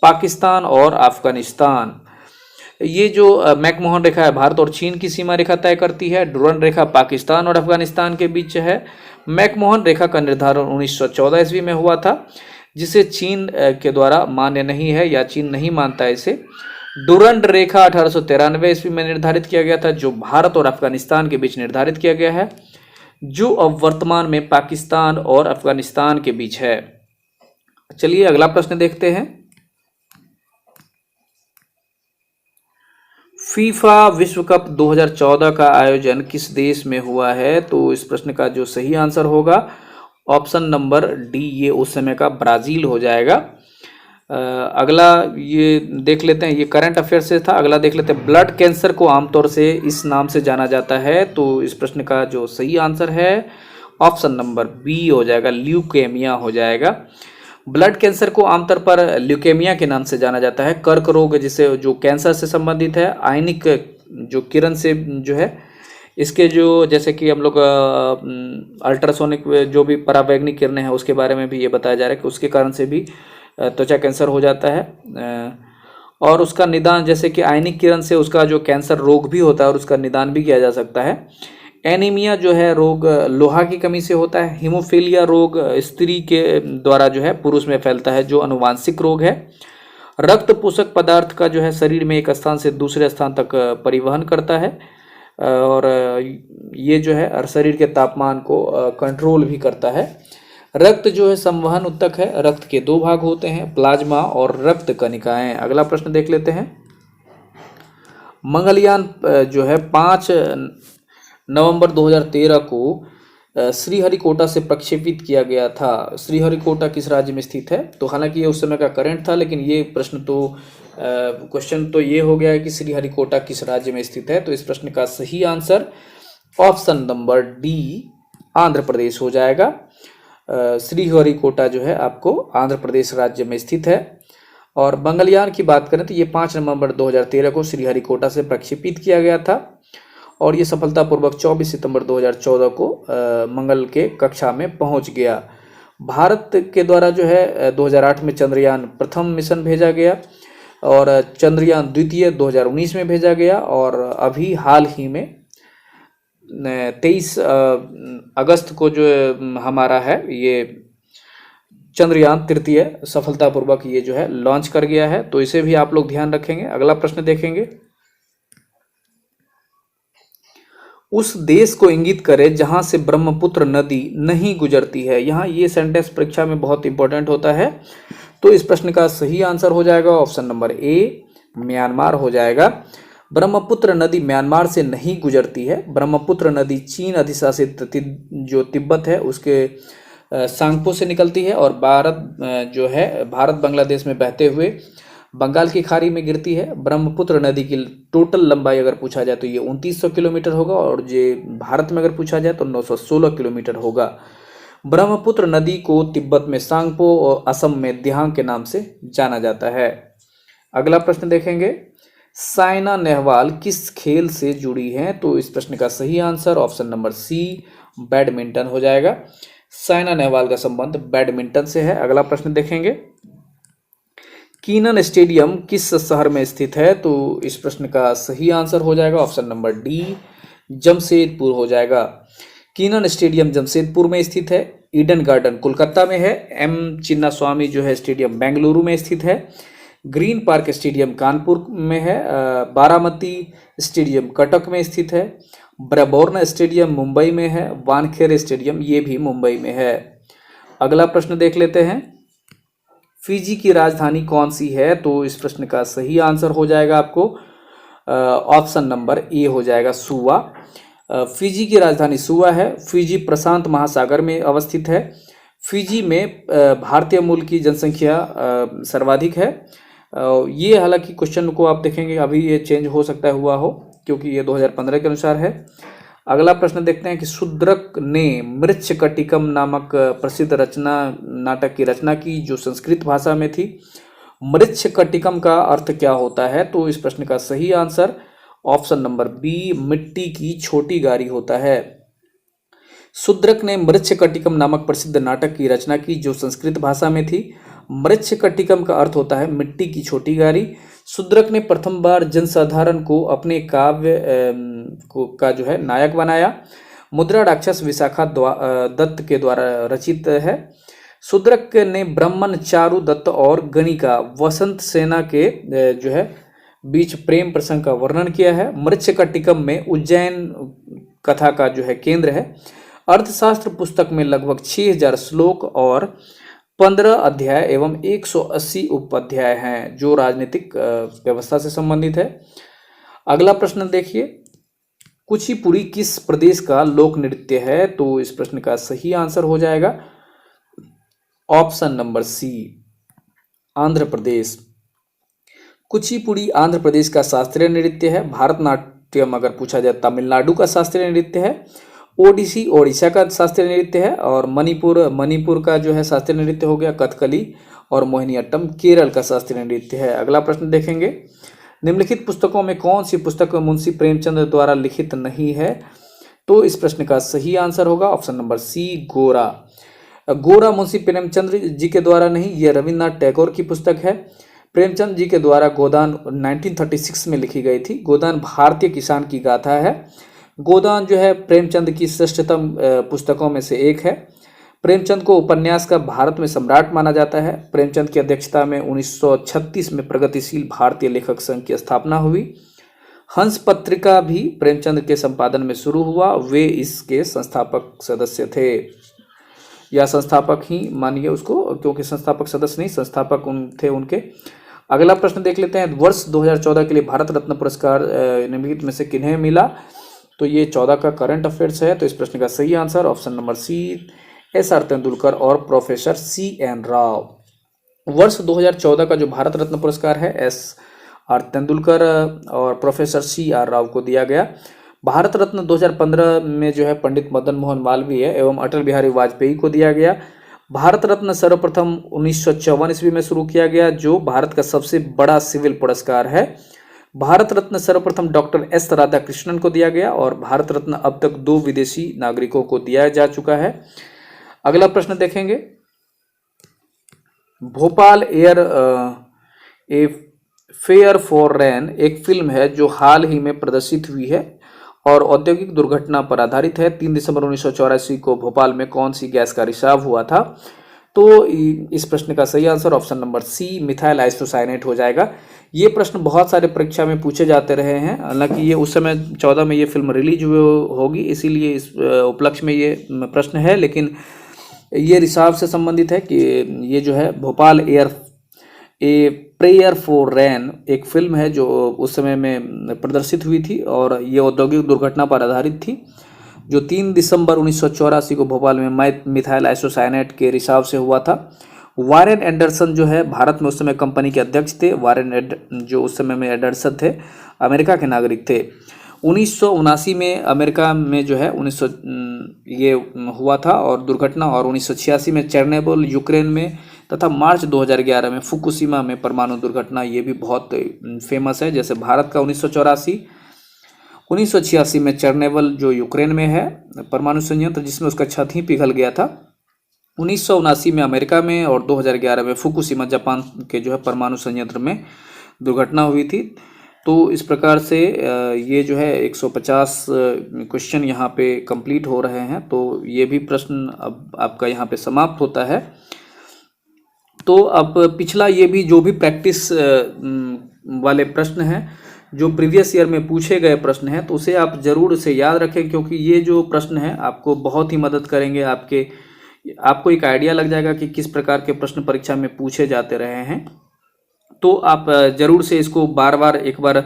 पाकिस्तान और अफगानिस्तान। ये जो मैकमोहन रेखा है भारत और चीन की सीमा रेखा तय करती है। डूरंड रेखा पाकिस्तान और अफगानिस्तान के बीच है। मैकमोहन रेखा का निर्धारण 1914 ईस्वी में हुआ था, जिसे चीन के द्वारा मान्य नहीं है या चीन नहीं मानता है इसे। डूरंड रेखा 1893 ईस्वी में निर्धारित किया गया था, जो भारत और अफगानिस्तान के बीच निर्धारित किया गया है, जो अब वर्तमान में पाकिस्तान और अफगानिस्तान के बीच है। चलिए अगला प्रश्न देखते हैं। फीफा विश्व कप 2014 का आयोजन किस देश में हुआ है? तो इस प्रश्न का जो सही आंसर होगा ऑप्शन नंबर डी, ये उस समय का ब्राजील हो जाएगा। अगला ये देख लेते हैं, ये करंट अफेयर से था। अगला देख लेते हैं, ब्लड कैंसर को आमतौर से इस नाम से जाना जाता है। तो इस प्रश्न का जो सही आंसर है ऑप्शन नंबर बी हो जाएगा, ल्यूकेमिया हो जाएगा। ब्लड कैंसर को आमतौर पर ल्यूकेमिया के नाम से जाना जाता है। कर्क रोग जिसे जो कैंसर से संबंधित है, आयनिक जो किरण से जो है, इसके जो जैसे कि हम लोग अल्ट्रासोनिक जो भी परावैंगिक किरणें हैं उसके बारे में भी ये बताया जा रहा है कि उसके कारण से भी त्वचा कैंसर हो जाता है। और उसका निदान जैसे कि आयनिक किरण से उसका जो कैंसर रोग भी होता है और उसका निदान भी किया जा सकता है। एनीमिया जो है रोग लोहा की कमी से होता है। हीमोफीलिया रोग स्त्री के द्वारा जो है पुरुष में फैलता है, जो अनुवांशिक रोग है। रक्त पोषक पदार्थ का जो है शरीर में एक स्थान से दूसरे स्थान तक परिवहन करता है, और ये जो है शरीर के तापमान को कंट्रोल भी करता है। रक्त जो है संवहन उत्तक है। रक्त के दो भाग होते हैं, प्लाज्मा और रक्त कणिकाएं। अगला प्रश्न देख लेते हैं। मंगलयान जो है 5 नवंबर 2013 को श्रीहरिकोटा से प्रक्षेपित किया गया था। श्रीहरिकोटा किस राज्य में स्थित है? तो हालांकि ये उस समय का करंट था, लेकिन ये प्रश्न तो क्वेश्चन तो ये हो गया है कि श्रीहरिकोटा किस राज्य में स्थित है। तो इस प्रश्न का सही answer option number D, Andhra Pradesh हो जाएगा। श्रीहरिकोटा जो है आपको आंध्र प्रदेश राज्य में स्थित है। और मंगलयान की बात करें तो ये 5 नवंबर 2013 को श्रीहरिकोटा से प्रक्षेपित किया गया था, और ये सफलतापूर्वक 24 सितंबर 2014 को मंगल के कक्षा में पहुंच गया। भारत के द्वारा जो है 2008 में चंद्रयान प्रथम मिशन भेजा गया, और चंद्रयान द्वितीय 2019 में भेजा गया, और अभी हाल ही में 23 अगस्त को जो हमारा है ये चंद्रयान तृतीय सफलतापूर्वक ये जो है लॉन्च कर गया है। तो इसे भी आप लोग ध्यान रखेंगे। अगला प्रश्न देखेंगे। उस देश को इंगित करे जहां से ब्रह्मपुत्र नदी नहीं गुजरती है। यहाँ ये सेंटेंस परीक्षा में बहुत इंपॉर्टेंट होता है। तो इस प्रश्न का सही आंसर हो जाएगा ऑप्शन नंबर ए, म्यांमार हो जाएगा। ब्रह्मपुत्र नदी म्यांमार से नहीं गुजरती है। ब्रह्मपुत्र नदी चीन अधिशासित जो तिब्बत है उसके सांगपो से निकलती है, और जो है भारत बांग्लादेश में बहते हुए बंगाल की खाड़ी में गिरती है। ब्रह्मपुत्र नदी की टोटल लंबाई अगर पूछा जाए तो ये 2900 किलोमीटर होगा, और ये भारत में अगर पूछा जाए तो 916 किलोमीटर होगा। ब्रह्मपुत्र नदी को तिब्बत में सांगपो और असम में दिहांग के नाम से जाना जाता है। अगला प्रश्न देखेंगे। साइना नेहवाल किस खेल से जुड़ी हैं? तो इस प्रश्न का सही answer option number C, badminton हो जाएगा। साइना नेहवाल का संबंध बैडमिंटन से है। अगला प्रश्न देखेंगे। कीनन स्टेडियम किस शहर में स्थित है? तो इस प्रश्न का सही आंसर हो जाएगा ऑप्शन नंबर डी, जमशेदपुर हो जाएगा। कीनन स्टेडियम जमशेदपुर में स्थित है। ईडन गार्डन कोलकाता में है। एम चिन्नास्वामी जो है स्टेडियम बेंगलुरु में स्थित है। ग्रीन पार्क स्टेडियम कानपुर में है। बारामती स्टेडियम कटक में स्थित है। ब्रबोर्न स्टेडियम मुंबई में है। वानखेड़े स्टेडियम ये भी मुंबई में है। अगला प्रश्न देख लेते हैं। फिजी की राजधानी कौन सी है? तो इस प्रश्न का सही आंसर हो जाएगा आपको ऑप्शन नंबर ए हो जाएगा, सुवा। फिजी की राजधानी सुवा है। फिजी प्रशांत महासागर में अवस्थित है। फिजी में भारतीय मूल की जनसंख्या सर्वाधिक है। ये हालांकि क्वेश्चन को आप देखेंगे अभी ये चेंज हो सकता है हुआ हो, क्योंकि ये 2015 के अनुसार है। अगला प्रश्न देखते हैं कि शूद्रक ने मृच्छकटिकम नामक प्रसिद्ध रचना नाटक की रचना की जो संस्कृत भाषा में थी। मृच्छकटिकम का अर्थ क्या होता है? तो इस प्रश्न का सही आंसर ऑप्शन नंबर बी, मिट्टी की छोटी गाड़ी होता है। शूद्रक ने मृच्छकटिकम नामक प्रसिद्ध नाटक की रचना की जो संस्कृत भाषा में थी। मृच्छकटिकम का अर्थ होता है मिट्टी की छोटी गाड़ी। शूद्रक ने प्रथम बार जनसाधारण को अपने काव्य का जो है नायक बनाया। मुद्रा राक्षस विशाखा दत्त के द्वारा रचित है। शूद्रक ने ब्राह्मण चारु दत्त और गणिका वसंत सेना के जो है बीच प्रेम प्रसंग का वर्णन किया है। मृच्छकटिकम में उज्जैन कथा का जो है केंद्र है। अर्थशास्त्र पुस्तक में लगभग 6000 श्लोक और 15 अध्याय एवं 180 उपाध्याय हैं जो राजनीतिक व्यवस्था से संबंधित है। अगला प्रश्न देखिए, कुचिपुड़ी किस प्रदेश का लोक नृत्य है? तो इस प्रश्न का सही आंसर हो जाएगा ऑप्शन नंबर सी, आंध्र प्रदेश। कुचिपुड़ी आंध्र प्रदेश का शास्त्रीय नृत्य है। भारतनाट्यम अगर पूछा जाए तमिलनाडु का शास्त्रीय नृत्य है। ओडिसी ओडिशा का शास्त्रीय नृत्य है। और मणिपुर का जो है शास्त्रीय नृत्य हो गया कथकली। और मोहिनीअट्टम केरल का शास्त्रीय नृत्य है। अगला प्रश्न देखेंगे, निम्नलिखित पुस्तकों में कौन सी पुस्तक मुंशी प्रेमचंद द्वारा लिखित नहीं है? तो इस प्रश्न का सही आंसर होगा ऑप्शन नंबर सी, गोरा। गोरा मुंशी प्रेमचंद जी के द्वारा नहीं, यह रविन्द्रनाथ टैगोर की पुस्तक है। प्रेमचंद जी के द्वारा गोदान 1936 में लिखी गई थी। गोदान भारतीय किसान की गाथा है। गोदान जो है प्रेमचंद की श्रेष्ठतम पुस्तकों में से एक है। प्रेमचंद को उपन्यास का भारत में सम्राट माना जाता है। प्रेमचंद की अध्यक्षता में 1936 में प्रगतिशील भारतीय लेखक संघ की स्थापना हुई। हंस पत्रिका भी प्रेमचंद के संपादन में शुरू हुआ। वे इसके संस्थापक सदस्य थे, या संस्थापक ही मानिए उसको, क्योंकि संस्थापक सदस्य नहीं, संस्थापक थे उनके। अगला प्रश्न देख लेते हैं, वर्ष 2014 के लिए भारत रत्न पुरस्कार निम्नलिखित में से किन्हें मिला? तो ये 14 का करंट अफेयर्स है। तो इस प्रश्न का सही answer option number C, S R. Tendulkar और प्रोफेसर C.N. राव। वर्ष 2014 का जो भारत रत्न पुरस्कार है एस.आर. तेंदुलकर और प्रोफेसर C.R. राव को दिया गया। भारत रत्न 2015 में जो है पंडित मदन मोहन मालवीय एवं अटल बिहारी वाजपेयी को दिया गया। भारत रत्न सर्वप्रथम 1954 ईस्वी में शुरू किया गया जो भारत का सबसे बड़ा सिविल पुरस्कार है। भारत रत्न सर्वप्रथम डॉक्टर एस राधाकृष्णन को दिया गया और भारत रत्न अब तक 2 विदेशी नागरिकों को दिया जा चुका है। अगला प्रश्न देखेंगे, Bhopal air a fair for rain एक फिल्म है जो हाल ही में प्रदर्शित हुई है और औद्योगिक दुर्घटना पर आधारित है। 3 दिसंबर 1984 को भोपाल में कौन सी गैस का रिसाव हुआ था? तो इस प्रश्न का सही answer option number C, methyl isocyanate हो जाएगा। ये प्रश्न बहुत सारे परीक्षा में पूछे जाते रहे हैं। हालांकि ये उस समय 14 में ये फिल्म रिलीज हुई होगी, इसीलिए इस उपलक्ष्य में ये प्रश्न है, लेकिन ये रिसाव से संबंधित है कि ये जो है Bhopal air a prayer for rain एक फिल्म है जो उस समय में प्रदर्शित हुई थी और ये औद्योगिक दुर्घटना पर आधारित थी जो 3 दिसंबर 1984 को भोपाल में मिथाइल आइसोसाइनेट के रिसाव से हुआ था। वारेन एंडरसन जो है भारत में उस समय कंपनी के अध्यक्ष थे। वारेन जो उस समय में एंडरसन थे अमेरिका के नागरिक थे। 1979 में अमेरिका में जो है ये हुआ था और दुर्घटना, और 1986 में चेरनोबिल यूक्रेन में, तथा मार्च 2011 में फुकुशिमा में परमाणु दुर्घटना, ये भी बहुत फेमस है। जैसे भारत का 1984, 1986 में चेरनोबिल जो यूक्रेन में है परमाणु संयंत्र जिसमें उसका छत ही पिघल गया था। 1979 में अमेरिका में और 2011 में फुकुशिमा जापान के जो है परमाणु संयंत्र में दुर्घटना हुई थी। तो इस प्रकार से ये जो है 150 क्वेश्चन यहाँ पे कंप्लीट हो रहे हैं। तो ये भी प्रश्न अब आपका यहाँ पे समाप्त होता है। तो अब पिछला ये भी जो भी प्रैक्टिस वाले प्रश्न हैं जो प्रीवियस ईयर में पूछे गए प्रश्न हैं, तो उसे आप ज़रूर से याद रखें, क्योंकि ये जो प्रश्न हैं आपको बहुत ही मदद करेंगे। आपको एक आइडिया लग जाएगा कि किस प्रकार के प्रश्न परीक्षा में पूछे जाते रहे हैं। तो आप ज़रूर से इसको बार बार एक बार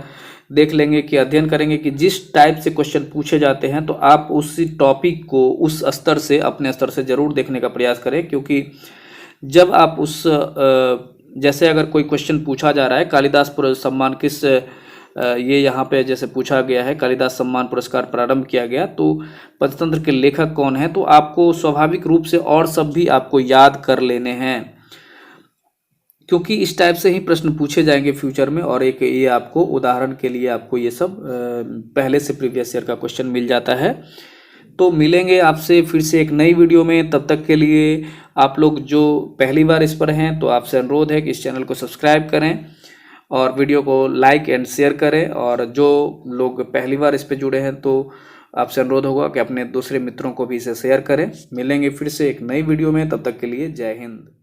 देख लेंगे कि अध्ययन करेंगे कि जिस टाइप से क्वेश्चन पूछे जाते हैं तो आप उस टॉपिक को उस स्तर से, अपने स्तर से ज़रूर देखने का प्रयास करें। क्योंकि जब आप जैसे अगर कोई क्वेश्चन पूछा जा रहा है कालिदास पुरस्कार सम्मान किस ये यहाँ पे जैसे पूछा गया है कालिदास सम्मान पुरस्कार प्रारंभ किया गया तो पंचतंत्र के लेखक कौन है, तो आपको स्वाभाविक रूप से और सब भी आपको याद कर लेने हैं, क्योंकि इस टाइप से ही प्रश्न पूछे जाएंगे फ्यूचर में। और एक ये आपको उदाहरण के लिए आपको ये सब पहले से प्रीवियस ईयर का क्वेश्चन मिल जाता है। तो मिलेंगे आपसे फिर से एक नई वीडियो में, तब तक के लिए आप लोग जो पहली बार इस पर हैं तो आपसे अनुरोध है कि इस चैनल को सब्सक्राइब करें और वीडियो को लाइक एंड शेयर करें। और जो लोग पहली बार इस पर जुड़े हैं तो आपसे अनुरोध होगा कि अपने दूसरे मित्रों को भी इसे शेयर करें। मिलेंगे फिर से एक नई वीडियो में, तब तक के लिए जय हिंद।